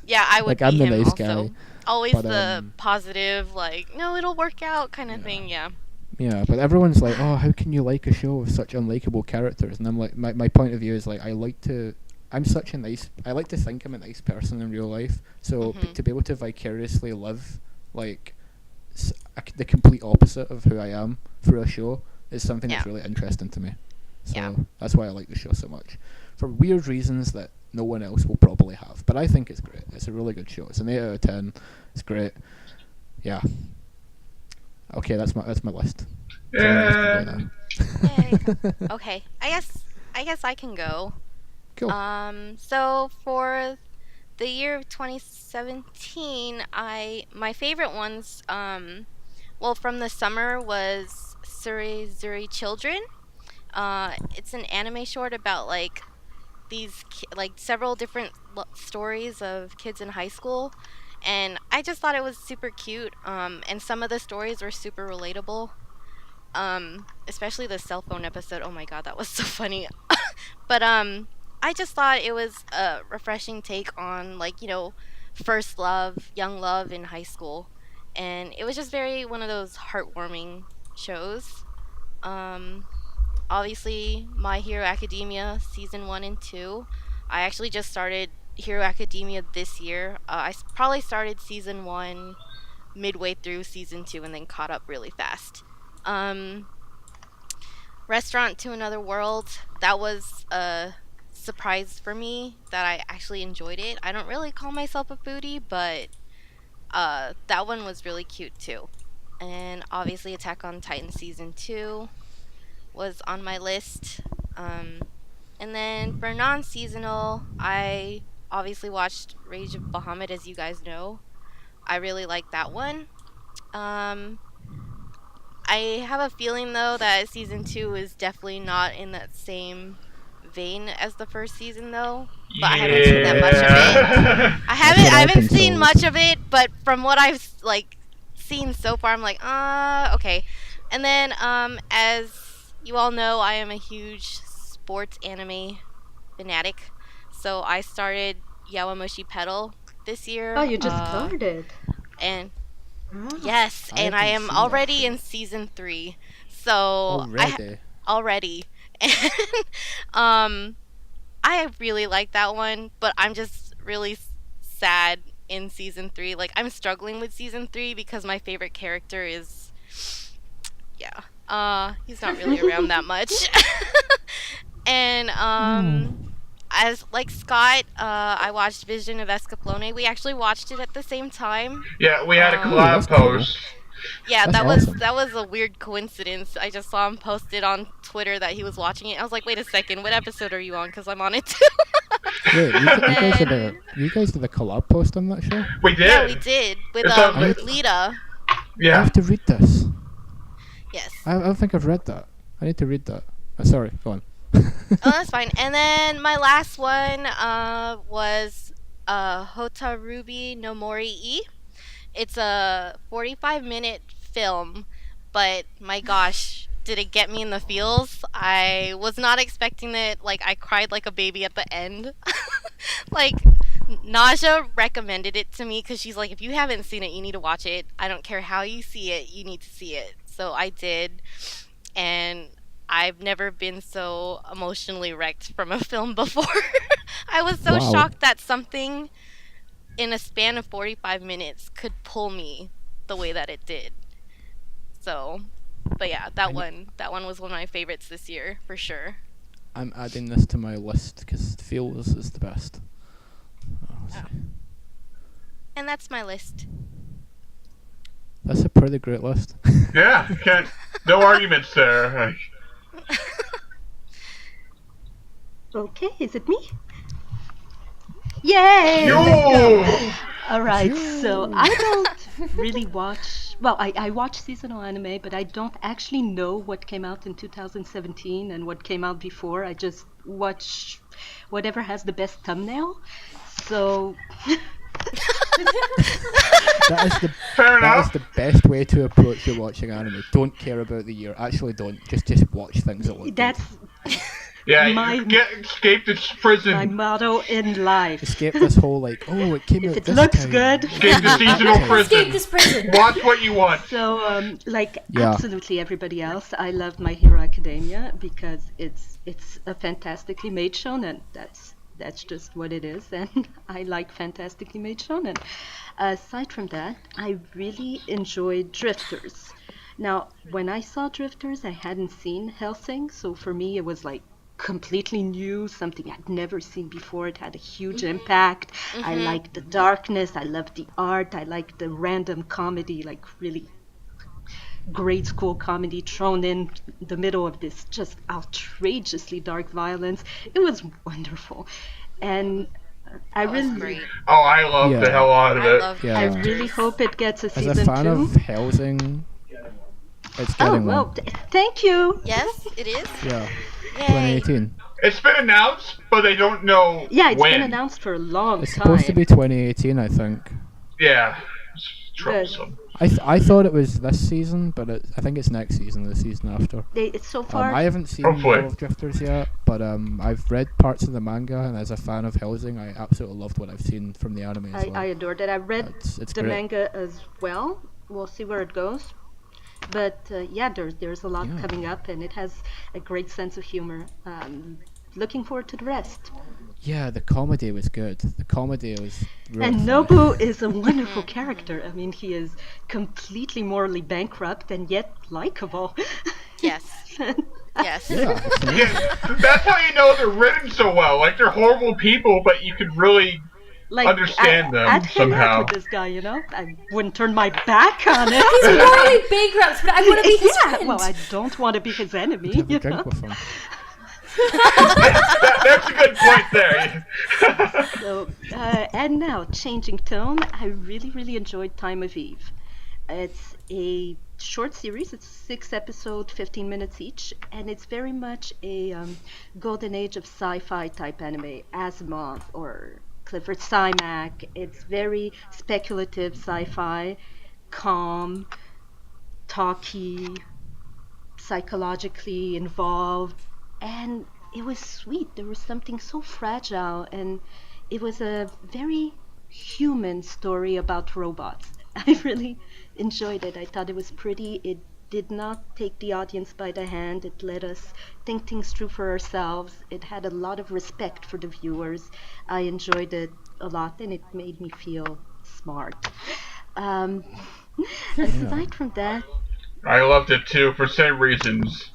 Yeah, I would like, be I'm the him nice also. guy. Always but, the positive, like, no, it'll work out kind of thing, yeah. Yeah, but everyone's like, oh, how can you like a show with such unlikable characters? And I'm like, my point of view is like, I like to think I'm a nice person in real life. So to be able to vicariously live like the complete opposite of who I am through a show is something that's really interesting to me. So that's why I like the show so much, for weird reasons that no one else will probably have. But I think it's great. It's a really good show. It's an 8 out of 10. It's great. Yeah. Okay, that's my list. Yeah. Yay. Okay, I guess I can go. Cool. So for the year of 2017, my favorite ones, well, from the summer was Zuri Children. It's an anime short about like these like several different stories of kids in high school, and I just thought it was super cute. And some of the stories were super relatable. Especially the cell phone episode. Oh my god, that was so funny. But I just thought it was a refreshing take on like, first love, young love in high school, and it was just very one of those heartwarming shows. Obviously, My Hero Academia season 1 and 2. I actually just started Hero Academia this year. I probably started season 1 midway through season 2 and then caught up really fast. Restaurant to Another World, that was a surprise for me that I actually enjoyed it. I don't really call myself a foodie, but that one was really cute too. And obviously Attack on Titan season 2 was on my list. And then for non-seasonal, I obviously watched Rage of Bahamut, as you guys know. I really liked that one. I have a feeling though that season 2 is definitely not in that same vein as the first season though. But I haven't seen that much of it. I haven't seen much of it, but from what I've like seen so far, I'm like, okay. And then as you all know, I am a huge sports anime fanatic. So I started Yawamushi Pedal this year. Oh, you just started. And Oh. yes, and I am already in season 3. So already. And I really like that one, but I'm just really sad in season 3. Like, I'm struggling with season 3 because my favorite character is he's not really around that much. And as like Scott, I watched Vision of Escaflowne. We actually watched it at the same time. Yeah, we had a collab post. Yeah, That's that was a weird coincidence. I just saw him posted on Twitter that he was watching it. I was like, wait a second, what episode are you on? Because I'm on it too. Wait, you guys did a collab post on that show? We did. Yeah, we did with Lita. Yeah. I have to read this. Yes. I don't think I've read that. I need to read that. Sorry, go on. Oh, that's fine. And then my last one was Hotarubi no Mori-e. It's a 45-minute film, but my gosh, did it get me in the feels. I was not expecting it. Like, I cried like a baby at the end. Like, Naja recommended it to me because she's like, if you haven't seen it, you need to watch it. I don't care how you see it, you need to see it. So I did, and I've never been so emotionally wrecked from a film before. I was so Wow. shocked that something in a span of 45 minutes could pull me the way that it did. So, but yeah, that one was one of my favorites this year for sure. I'm adding this to my list because Feels is the best. And that's my list. That's a pretty great list. Yeah, no arguments there. Okay, is it me? Yay! Yo! Let's go. All right, so I don't really watch. Well, I watch seasonal anime, but I don't actually know what came out in 2017 and what came out before. I just watch whatever has the best thumbnail. So Fair That enough. is the best way to approach your watching anime. Don't care about the year. Actually, don't. Just watch things that look good. that's Yeah, my- escape this prison. my motto in life. Escape this whole like, oh, it came If out it this looks time. good. Escape the seasonal Okay. prison. Escape this prison. Watch what you want. So, like Yeah. absolutely everybody else, I love My Hero Academia because it's a fantastically made shonen. That's just what it is, and I like fantastically made shonen. Aside from that, I really enjoyed Drifters. Now, when I saw Drifters, I hadn't seen Hellsing, so for me it was like completely new, something I'd never seen before. It had a huge impact. I liked the darkness, I loved the art, I liked the random comedy, like really grade school comedy thrown in the middle of this just outrageously dark violence. It was wonderful. And I That was really great. Oh, I love Yeah. the hell out of I it. love Yeah. I Drifters. really hope it gets a As season a fan 2. of Helsing, it's Oh, getting well, one. thank you. Yes, it is. Yeah, Yay. 2018. It's been announced, but they don't know Yeah, it's when. been announced for a long It's time. supposed to be 2018, I think. Yeah, it's troublesome. I thought it was this season, but I think it's next season, the season after. It's so far. I haven't seen Hopefully. all of Drifters yet, but I've read parts of the manga, and as a fan of Helsing, I absolutely loved what I've seen from the anime as well. I adored it. I read It's the great. manga as well. We'll see where it goes. But yeah, there's a lot Yeah. coming up, and it has a great sense of humor. Looking forward to the rest. Yeah, the comedy was good. The comedy was really And funny. Nobu is a wonderful character. I mean, he is completely morally bankrupt and yet likable. Yes. Yes. Yeah, it's amazing. Yeah, that's how you know they're written so well. Like, they're horrible people, but you could really Like, understand them I'd hang somehow. out with this guy, you know? I wouldn't turn my back on it. He's morally bankrupt, but I want to be his Yeah, friend. well, I don't want to be his enemy. Have a You drink know? with him. That's a good point there. So, and now, changing tone, I really, really enjoyed Time of Eve. It's a short series. It's 6 episodes, 15 minutes each, and it's very much a golden age of sci-fi type anime, Asimov or Clifford Simak. It's very speculative sci-fi, calm, talky, psychologically involved, and it was sweet. There was something so fragile, and it was a very human story about robots. I really enjoyed it. I thought it was pretty. It did not take the audience by the hand. It let us think things through for ourselves. It had a lot of respect for the viewers. I enjoyed it a lot, and it made me feel smart. Aside from that, I loved it too, for same reasons.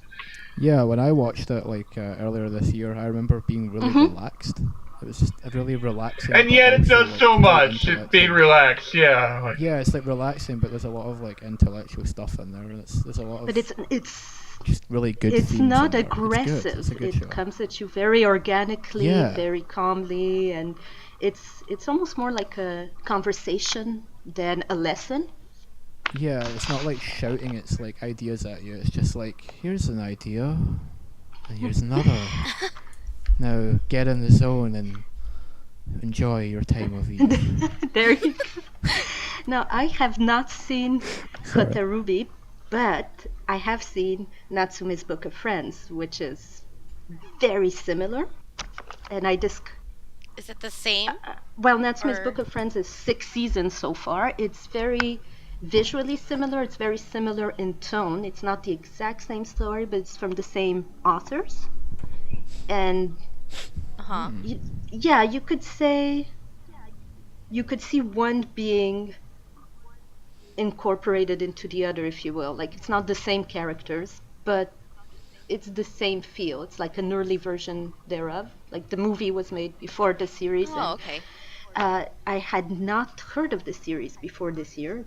Yeah, when I watched it earlier this year, I remember being really relaxed. It was just a really relaxing. And but yet it also, does like, so very much. It being intellectual. relaxed, yeah. Like, Yeah, it's like relaxing, but there's a lot of like intellectual stuff in there, and there's a lot of but it's just really good. it's themes not in there. aggressive. It's a good It show. comes at you very organically, Yeah. very calmly, and it's almost more like a conversation than a lesson. Yeah, it's not like shouting. It's like ideas at you. It's just like, here's an idea, and here's another. Now get in the zone and enjoy your time of Eve. There you go. Now, I have not seen Sorry. Hotarubi, but I have seen Natsume's Book of Friends, which is very similar. And I just, Is it the same? well, Natsume's Or- Book of Friends is 6 seasons so far. It's very visually similar. It's very similar in tone. It's not the exact same story, but it's from the same authors. And Uh-huh. yeah, you could see one being incorporated into the other, if you will. Like, it's not the same characters, but it's the same feel. It's like an early version thereof. Like, the movie was made before the series. Oh, okay. I had not heard of the series before this year.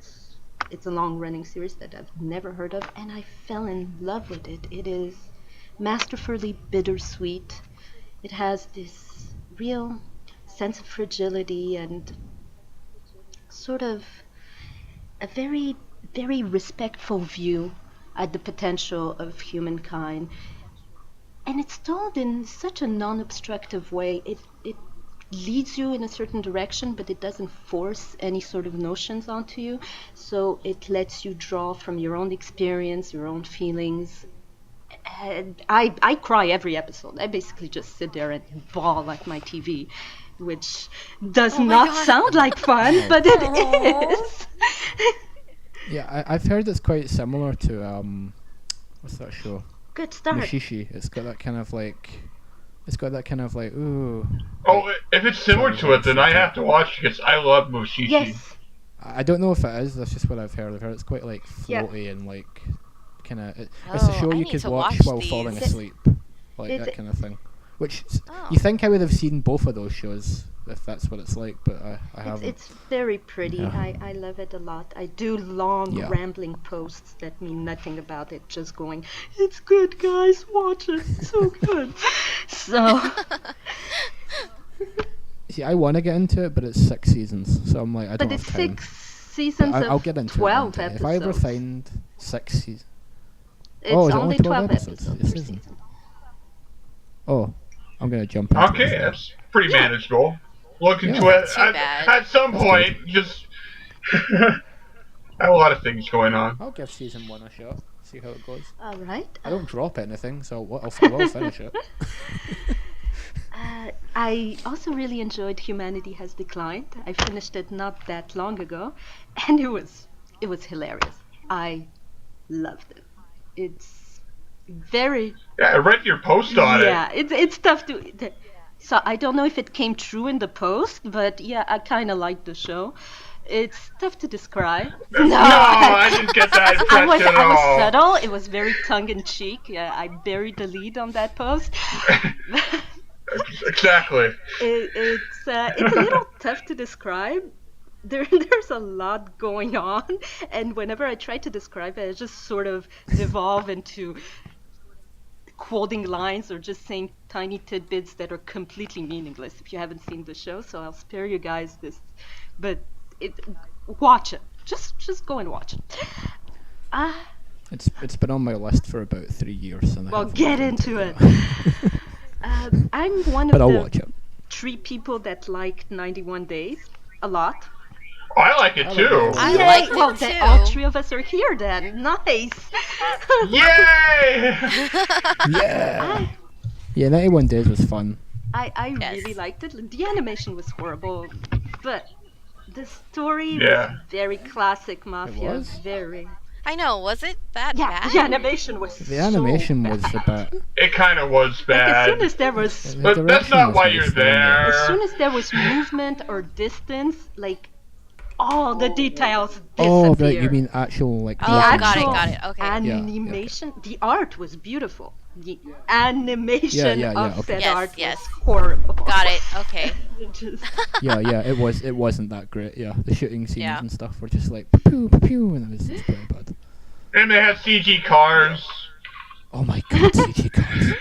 It's a long-running series that I've never heard of, and I fell in love with it. It is masterfully bittersweet. It has this real sense of fragility and sort of a very, very respectful view at the potential of humankind. And it's told in such a non-obstructive way. It leads you in a certain direction, but it doesn't force any sort of notions onto you. So it lets you draw from your own experience, your own feelings. And I cry every episode. I basically just sit there and bawl at my TV, which does not God. sound like fun, but it is. Yeah, I've heard it's quite similar to what's that show? Good start. Mushishi. It's got that kind of like ooh. Oh, if it's similar to it, then I have to watch it because I love Mushishi. Yes. I don't know if it is. That's just what I've heard. I've heard it's quite like Yeah. floaty and like kind of. It's a Oh, show I you need could to watch watch while these. falling asleep, like It's- that kind of thing. Which Oh. you think I would have seen both of those shows if that's what it's like, but I haven't. It's very pretty. Yeah. I love it a lot. I do long Yeah. rambling posts that mean nothing about it, just going, "It's good, guys, watch it, it's so good." So See, I want to get into it, but it's 6 seasons, so I'm like, I don't but have it's time. 6 seasons But I'll of get into 12 it one day. episodes. If I ever find 6 seasons. It's Oh, is it only only 12 12 episodes episodes? per This isn't. season. Oh, I'm gonna jump into Okay, it. that's pretty manageable. Look into Yeah. it. Too bad. At some That's point, just I have a lot of things going on. I'll give season 1 a shot. See how it goes. All right. I don't drop anything, so I'll finish it. I also really enjoyed Humanity Has Declined. I finished it not that long ago, and it was hilarious. I loved it. It's very Yeah, I read your post on it. yeah. It's tough to. So I don't know if it came true in the post, but yeah, I kind of liked the show. It's tough to describe. No, I didn't get that I was impression at all. subtle. It was very tongue in cheek. Yeah, I buried the lead on that post. Exactly. It's a little tough to describe. There's a lot going on, and whenever I try to describe it, I just sort of devolve into quoting lines or just saying tiny tidbits that are completely meaningless if you haven't seen the show. So I'll spare you guys this, but watch it. Just go and watch it. It's been on my list for about 3 years. And I Well, haven't get got into it. yet. I'm one of But I'll the watch it. 3 people that like 91 Days a lot. I like it too. I Yay! liked it Well, too. then all 3 of us are here then. Nice. Yay! Yeah. Yeah, 91 Days was fun. I Yes. really liked it. The animation was horrible, but the story Yeah. was very classic mafia. was? Very. I know. Was it that Yeah, bad? the animation was The animation was a bit. It kind of was As bad. soon as there was, The But that's direction not was why nice you're though, yeah. as soon there. as there was movement or distance, like all the details Oh, disappeared. right, you mean actual like. Oh, movement got it, stuff. got it. Okay. Animation, the art was beautiful. The animation Yeah, of okay. said Yes, art yes. was horrible. Got it. Okay. Just- Yeah, it wasn't that great. Yeah, the shooting scenes Yeah. and stuff were just like pew pew, and it was pretty bad. And they had CG cars. Oh my god, CG cars.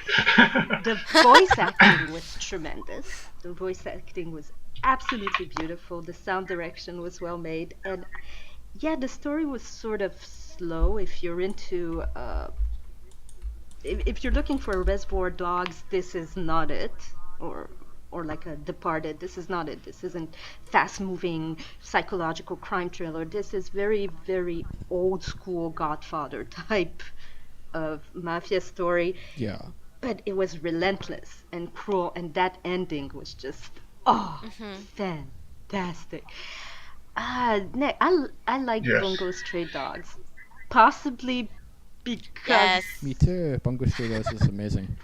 The voice acting was tremendous. The voice acting was absolutely beautiful. The sound direction was well made, and yeah, the story was sort of slow. If you're into, if you're looking for Reservoir Dogs, this is not it. Or like a Departed, this is not it. This isn't fast-moving psychological crime thriller. This is very, very old school Godfather type of mafia story. Yeah. But it was relentless and cruel, and that ending was just fantastic. I like Yes. Bungo Stray Dogs, possibly because Yes. Me too. Bungo Stray Dogs is amazing.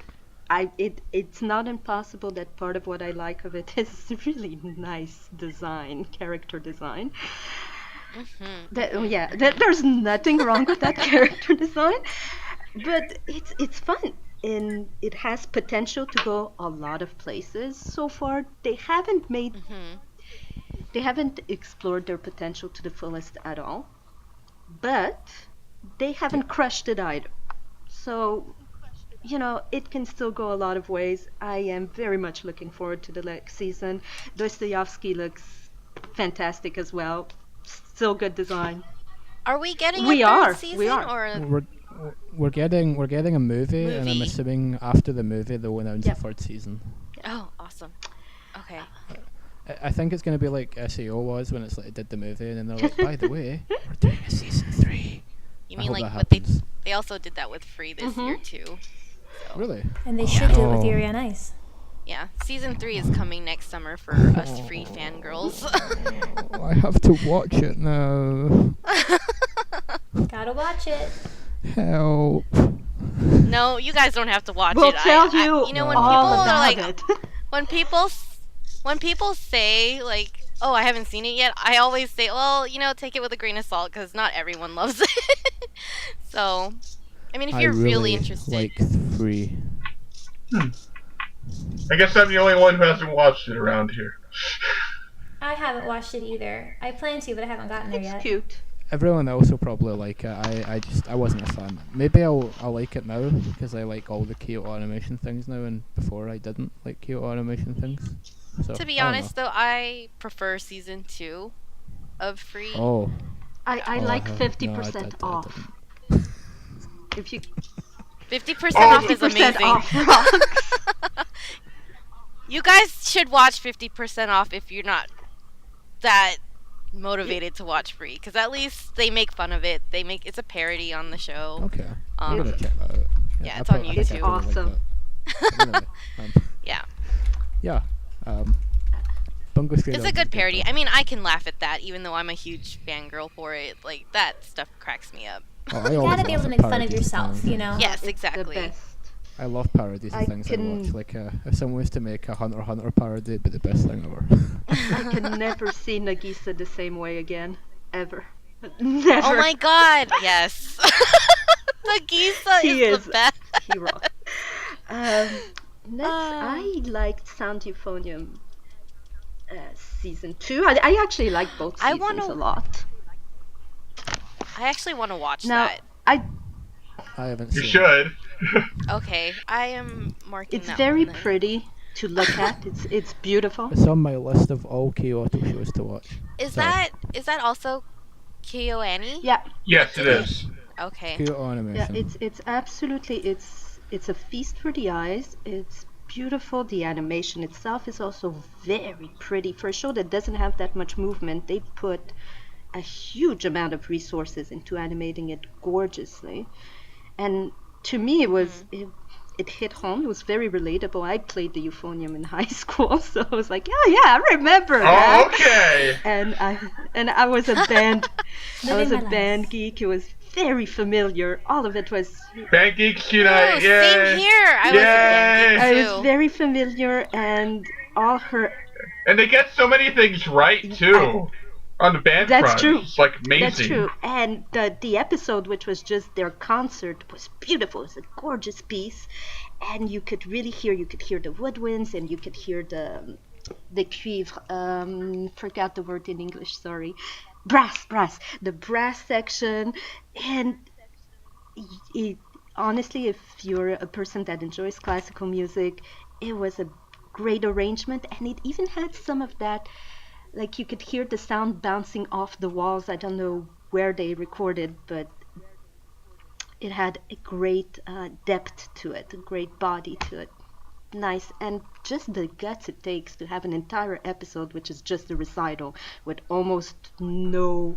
it's not impossible that part of what I like of it is really nice design, character design. There's nothing wrong with that character design, but it's fun and it has potential to go a lot of places. So far, they haven't explored their potential to the fullest at all, but they haven't crushed it either. So it can still go a lot of ways. I am very much looking forward to the next season. Dostoevsky looks fantastic as well. Still good design. Are we getting a We third are. season We are. or We're getting a movie, and I'm Movie. assuming after the movie they'll announce Yep. a third season. Oh, awesome. Okay. I think it's going to be like SEO was when it's like it did the movie, and then they're like, by the way, we're doing a season 3. You I mean hope like that what happens. they also did that with Free this year too. So, Really? And they should do it with Oh. Yuri on Ice. yeah, season 3 is coming next summer for us Free fangirls. Oh, I have to watch it now. Gotta watch it. Help. No, you guys don't have to watch We'll it. tell you you know when all people are about like it. when people say like, "Oh, I haven't seen it yet," I always say, "Well, take it with a grain of salt because not everyone loves it." So, I mean, if I you're really really interested, like 3. I guess I'm the only one who hasn't watched it around here. I haven't watched it either. I plan to, but I haven't gotten there It's yet. cute. Everyone else will probably like it. I wasn't a fan. Maybe I'll like it now because I like all the Kyoto animation things now, and before I didn't like Kyoto animation things. So to be I don't honest, though, I prefer season 2 of Free. know. I Oh, like I- 50% no, I off. If you 50% Oh, off is 50% amazing. off rocks. You guys should watch 50% off if you're not that motivated to watch Free, because at least they make fun of it. It's a parody on the show. Okay, I'm Um, gonna check that out. yeah, I it's on I think I YouTube. probably like Awesome. that. But anyway, Yeah, yeah. Bungo Stray it's Dogs a is good parody. though. I mean, I can laugh at that, even though I'm a huge fangirl for it. Like, that stuff cracks me up. Oh, I You always gotta be able laugh to at make fun of parodies yourself, things. you know? Yes, It's the exactly. best. I love parodies of I things I can- watch. Like if someone was to make a Hunter x Hunter parody, it'd be the best thing ever. I can never see Nagisa the same way again. Ever. Never. Oh my god, yes. Nagisa He is is. the best. He rocks. Next, I liked Sound Euphonium season 2. I actually like both I seasons wanna- a lot. I actually want to watch Now, that. I I haven't You seen. should. Okay, I am marking it's that very one then. pretty to look at. It's beautiful. It's on my list of all Kyoto shows to watch. Is Sorry. that also KyoAni? Yeah, Yes, it is. Okay. Kyoto yeah. animation. It's absolutely it's a feast for the eyes. It's beautiful. The animation itself is also very pretty for a show that doesn't have that much movement. They put a huge amount of resources into animating it gorgeously, and to me it hit home. It was very relatable. I played the euphonium in high school, so I was like, oh yeah, I remember Oh, that. okay. And I was a band Living my life. band geek. It was very familiar. All of it was Band Geeks Oh, Unite, yay! same here. I was a band I geek was too. very familiar, and all her And they get so many things right, too. On the band That's front. true. It's like amazing. That's true. And the episode, which was just their concert, was beautiful. It was a gorgeous piece, and you could hear the woodwinds, and you could hear the cuivre. Forgot the word in English. Sorry, brass, the brass section, and honestly, if you're a person that enjoys classical music, it was a great arrangement, and it even had some of that. Like you could hear the sound bouncing off the walls. I don't know where they recorded, but it had a great depth to it, a great body to it. Nice, and just the guts it takes to have an entire episode which is just a recital with almost no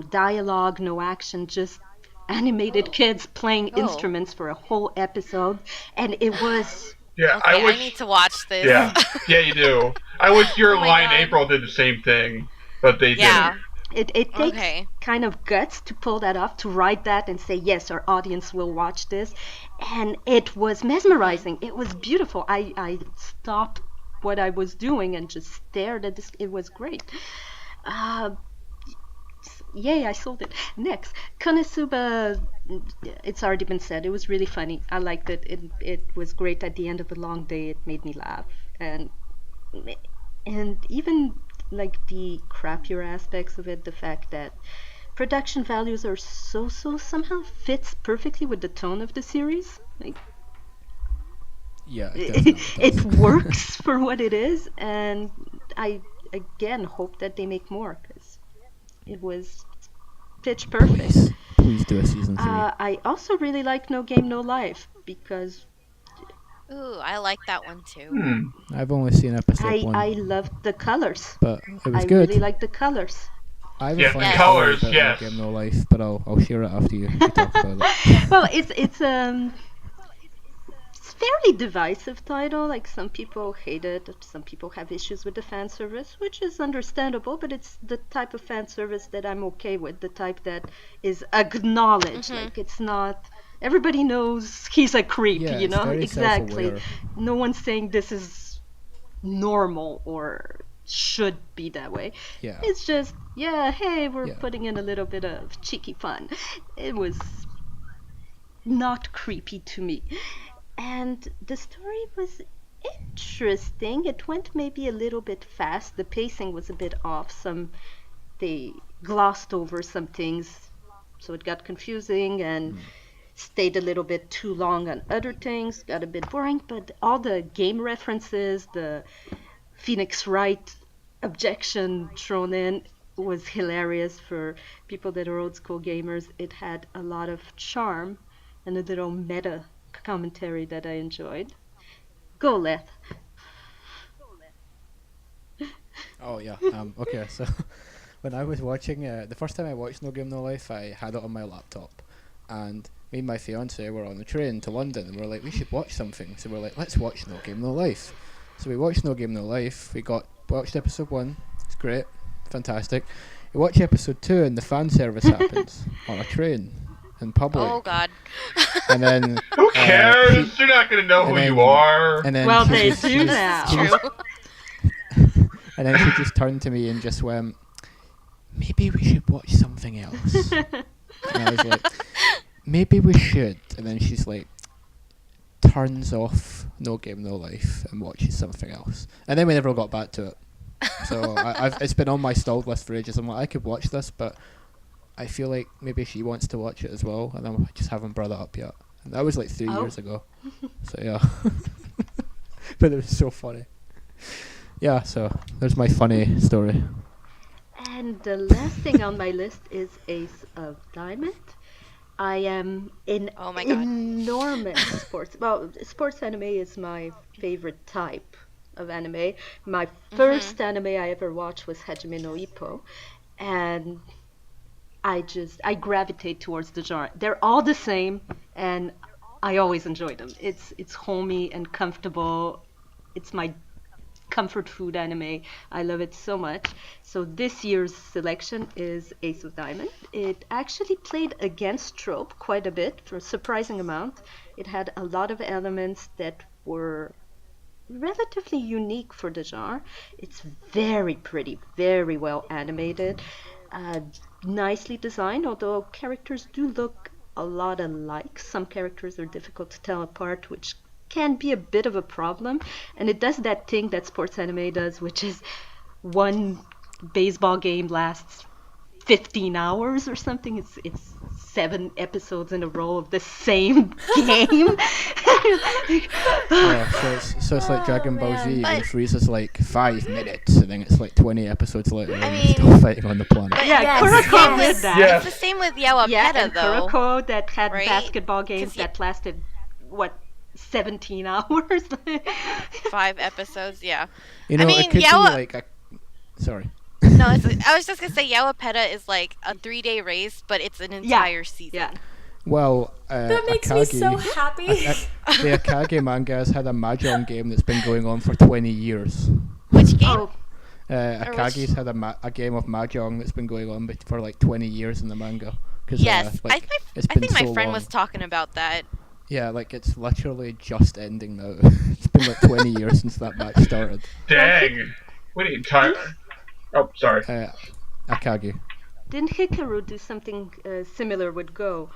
dialogue, no action, just animated kids playing Oh. instruments for a whole episode, and it was Yeah, Okay, I need to watch this. Yeah, yeah, you do. I wish your Oh my Lion God. April did the same thing, but they Yeah. It takes Okay. kind of guts to pull that off, to write that and say, yes, our audience will watch this. And it was mesmerizing. It was beautiful. I stopped what I was doing and just stared at this. It was great. Uh, Yay, I sold it. Next, Konosuba, it's already been said. It was really funny. I liked it. It was great at the end of a long day. It made me laugh. And even like the crappier aspects of it, the fact that production values are so somehow fits perfectly with the tone of the series. Like Yeah, it definitely it does. works for what it is, and I again hope that they make more because it was pitch perfect. Please do a season 3. I also really like No Game No Life because Ooh, I like that one too. I've only seen episode 1, I loved the colors. but it was I good. really liked the colors. I have a Yeah, funny the story colours, about yes. No Game No Life, but I'll share it after you talk about it. Well, it's fairly divisive title. Like some people hate it, some people have issues with the fan service, which is understandable. But it's the type of fan service that I'm okay with. The type that is acknowledged. Like it's not. Everybody knows he's a creep. Yeah, you it's know very exactly. self-aware. No one's saying this is normal or should be that way. Yeah. It's just, yeah, hey, we're Yeah. putting in a little bit of cheeky fun. It was not creepy to me. And the story was interesting. It went maybe a little bit fast. The pacing was a bit off. They glossed over some things, so it got confusing and stayed a little bit too long on other things, got a bit boring, but all the game references, the Phoenix Wright objection thrown in was hilarious for people that are old school gamers. It had a lot of charm and a little meta commentary that I enjoyed. Go, Leth. Oh yeah. Okay. So when I was watching the first time I watched No Game No Life, I had it on my laptop, and me and my fiance were on the train to London, and we're like, we should watch something. So we're like, let's watch No Game No Life. So we watched No Game No Life. We watched episode 1. It's great, fantastic. We watch episode 2, and the fan service happens on a train in public. Oh God. And then Who cares? They're not gonna know and who then- you are. and then Well, she they just- do she just- now. she just- True. And then she just turned to me and just went, maybe we should watch something else. And I was like, maybe we should. And then she's like, turns off No Game No Life and watches something else. And then we never got back to it. So it's been on my stalled list for ages. I'm like, I could watch this, but I feel like maybe she wants to watch it as well, and I just haven't brought it up yet. And that was like 3 Oh. years ago. So yeah. But it was so funny. Yeah, so there's my funny story. And the last thing on my list is Ace of Diamond. I am in Oh my God. enormous sports. Well, sports anime is my favorite type of anime. My first anime I ever watched was Hajime no Ippo, and I gravitate towards the genre. They're all the same, and I always enjoy them. It's homey and comfortable. It's my comfort food anime. I love it so much. So this year's selection is Ace of Diamond. It actually played against trope quite a bit, for a surprising amount. It had a lot of elements that were relatively unique for the genre. It's very pretty, very well animated, nicely designed, although characters do look a lot alike. Some characters are difficult to tell apart, which can be a bit of a problem. And it does that thing that sports anime does, which is one baseball game lasts 15 hours or something. It's 7 episodes in a row of the same game. So it's like Dragon Ball man. Z, and But- Frieza's like 5 minutes, and then it's like 20 episodes later, and I they're mean- still fighting on the planet. Yeah, Yes, Kuroko yes. did that. Yeah. It's the same with Yawapeta Yeah, and though. Kuroko that had right? basketball games 'Cause that lasted, what, 17 hours? 5 episodes, yeah. You know, mean, it could Yawa- be like a... Sorry. No, I was just gonna say Yawapeta is like a 3-day race, but it's an entire season. Yeah. Well, That makes me so happy. The Akagi manga has had a mahjong game that's been going on for 20 years. Which game? Oh, Akagi's had a game of mahjong that's been going on for like 20 years in the manga. Cause, Yes, like, I it's think been my so friend long. was talking about that. Yeah, like it's literally just ending now. It's been like 20 years since that match started. Dang. What are you tired? Oh, sorry. Akagi. didn't Hikaru do something similar with Go?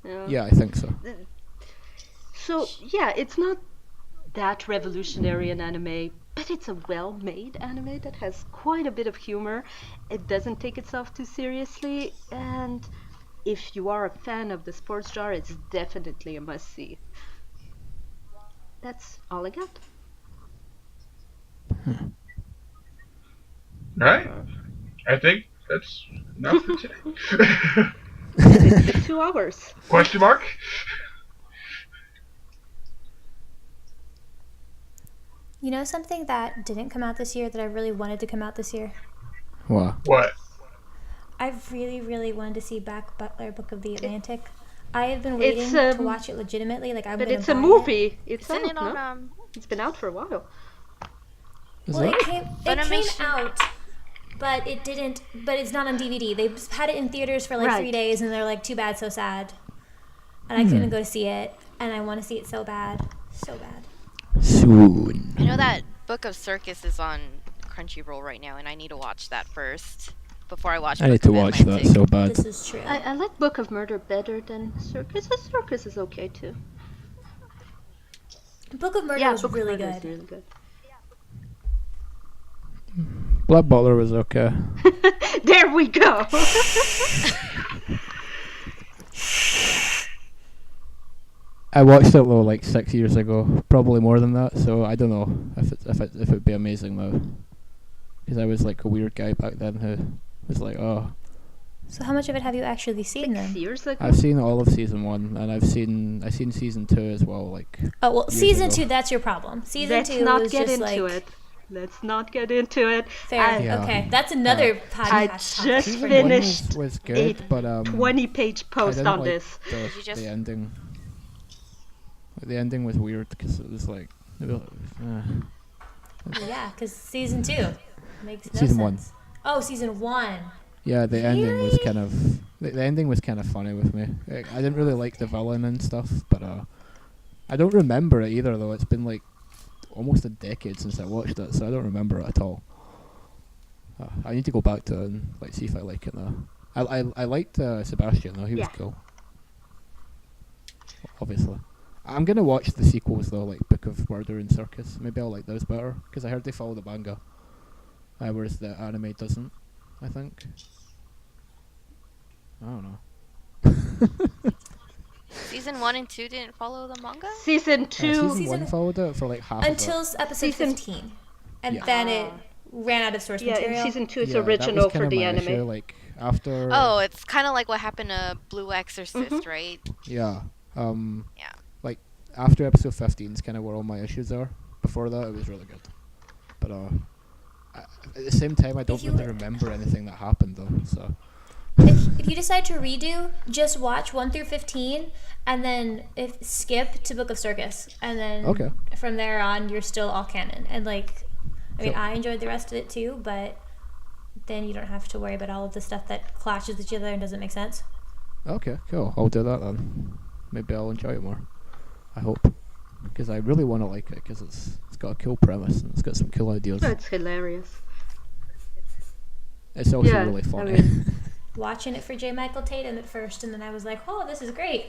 Yeah, I think so. So, yeah, it's not that revolutionary an anime, but it's a well-made anime that has quite a bit of humor. It doesn't take itself too seriously, and if you are a fan of the sports genre, it's definitely a must-see. That's all I got. Alright. I think that's enough for today. It's been 2 hours. Question mark? You know something that didn't come out this year that I really wanted to come out this year? What? What? I really, really wanted to see Back Butler Book of the Atlantic. I have been waiting It's, to watch it legitimately. Like I'm But gonna it's a buy movie. It's Isn't out, it no? on It's been out for a while. Is Well, it? it came Funimation? out, but it didn't. But it's not on DVD. They had it in theaters for like Right. 3 days, and they're like, "Too bad, so sad." And I couldn't go to see it, and I want to see it so bad, so bad. Soon. I know that Book of Circus is on Crunchyroll right now, and I need to watch that first before I watch. I need Book to of watch that Atlantic. so bad. This is true. I like Book of Murder better than Circus. The Circus is okay too. Book of Murder Yeah, was Book really of Murder good. is really good. Black Butler was okay. There we go. I watched it though like 6 years ago, probably more than that. So I don't know if it would be amazing now, because I was like a weird guy back then who was like, oh, So how much of it have you actually seen 6 then? years ago. I've seen all of season 1, and I've seen season 2 as well. Like, Oh well, years season ago. 2. That's your problem. Season Let's 2 not was get just into like it. Let's not get into it. fair. Yeah. Okay, that's another I podcast. topic just for season another- 1 finished was a good, but 20-page I post didn't on like this. Did you just- the ending. The ending was weird because it was like, Yeah, because season 2 makes no Season sense. 1. Oh, season 1. yeah, the ending was Really? kind of the ending was kind of funny with me. I didn't really like the villain and stuff, but I don't remember it either though. It's been like almost a decade since I watched it, so I don't remember it at all. I need to go back to it and like see if I like it now. I liked Sebastian though. He was Yeah. cool. Obviously. I'm gonna watch the sequels though, like Book of Murder and Circus. Maybe I'll like those better because I heard they follow the manga, whereas the anime doesn't. I think. I don't know. Season 1 and 2 didn't follow the manga? Season Yeah, 2. season Season- 1 followed it for like half Until of episode Season- 15. And Yeah. then it ran out of source Yeah, material. in season 2 it. it's Yeah, that original was for kinda the my anime. issue, like after. Oh, it's kind of like what happened to Blue Exorcist, right? Yeah. Yeah. Like after episode 15 is kind of where all my issues are. Before that, it was really good. But at the same time, I don't you- really remember anything that happened though. So If you decide to redo, just watch 1 through 15, and then skip to Book of Circus, and then Okay. from there on, you're still all canon. And like, I mean, Cool. I enjoyed the rest of it too, but then you don't have to worry about all of the stuff that clashes with each other and doesn't make sense. okay, cool. I'll do that then. Maybe I'll enjoy it more. I hope, because I really want to like it because it's got a cool premise and it's got some cool ideas. That's hilarious. It's also Yeah, really I funny. mean- Watching it for J. Michael Tatum at first, and then I was like, oh, this is great.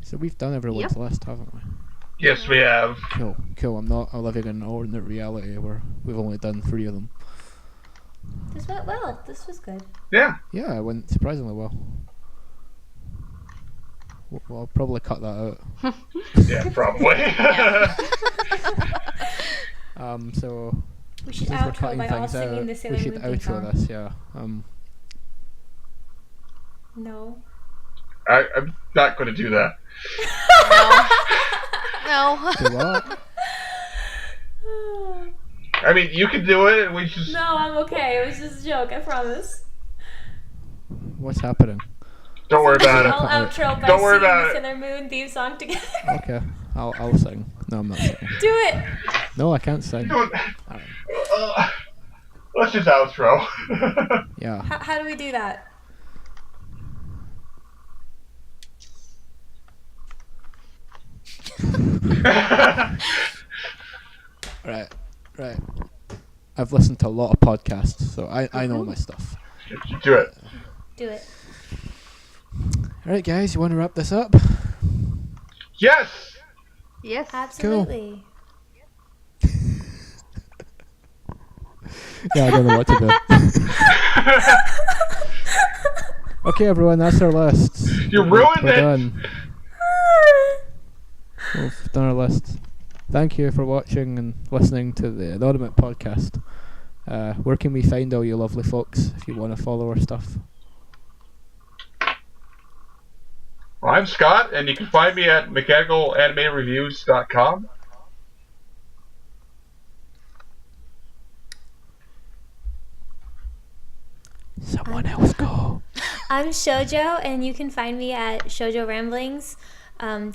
So we've done everyone's Yep. list, haven't we? Yes, we have. Cool. I'm not living in an alternate reality where we've only done 3 of them. This went well. This was good. Yeah. Yeah, it went surprisingly well. Well, I'll probably cut that out. Yeah, probably. So We should since we're outro cutting by all things singing out, the Sailor we should Moon theme outro song. this. Yeah. No. I'm not going to do that. No. Do what? I mean, you can do it, and we just. No, I'm okay. It was just a joke. I promise. What's happening? Don't worry about I'll it. outro by Don't worry singing about the it. Sailor Moon theme song together. Okay, I'll sing. No, I'm not singing. Do it. No, I can't sing. Don't- Alright. Let's just outro. Yeah. How do we do that? Right. I've listened to a lot of podcasts, so I know my stuff. Do it. Do it. Alright, guys, you want to wrap this up? Yes! Yes. Absolutely. Yeah, I don't know what to do. Okay, everyone, that's our list. You ruined We're it! done. We've done our list. Thank you for watching and listening to the Innominate Podcast. Where can we find all you lovely folks if you want to follow our stuff? Well, I'm Scott, and you can find me at mechanicalanimereviews.com. Someone else go. I'm Shoujo, and you can find me at Shoujo Ramblings.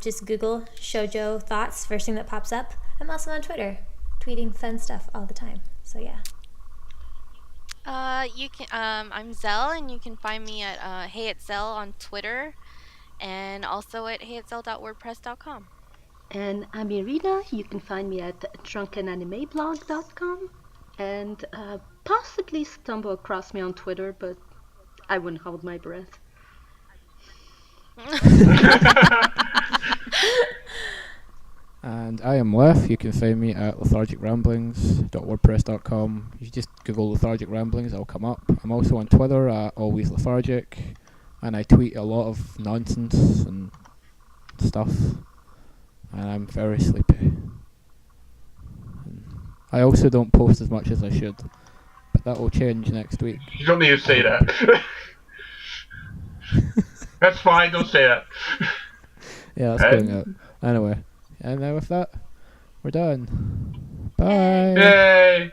Just Google Shoujo Thoughts, first thing that pops up. I'm also on Twitter, tweeting fun stuff all the time. So yeah. You can. I'm Zell, and you can find me at Hey It's Zell on Twitter, and also at heyitszell.wordpress.com. And I'm Irina. You can find me at drunkenanimeblog.com and possibly stumble across me on Twitter, but I wouldn't hold my breath. And I am Lef. You can find me at lethargicramblings.wordpress.com. You just Google Lethargic Ramblings, it'll come up. I'm also on Twitter at alwayslethargic, and I tweet a lot of nonsense and stuff. And I'm very sleepy. And I also don't post as much as I should, but that will change next week. You don't need to say that. That's fine, don't say that. Yeah, that's going out. Anyway, and now with that, we're done. Bye. Yay!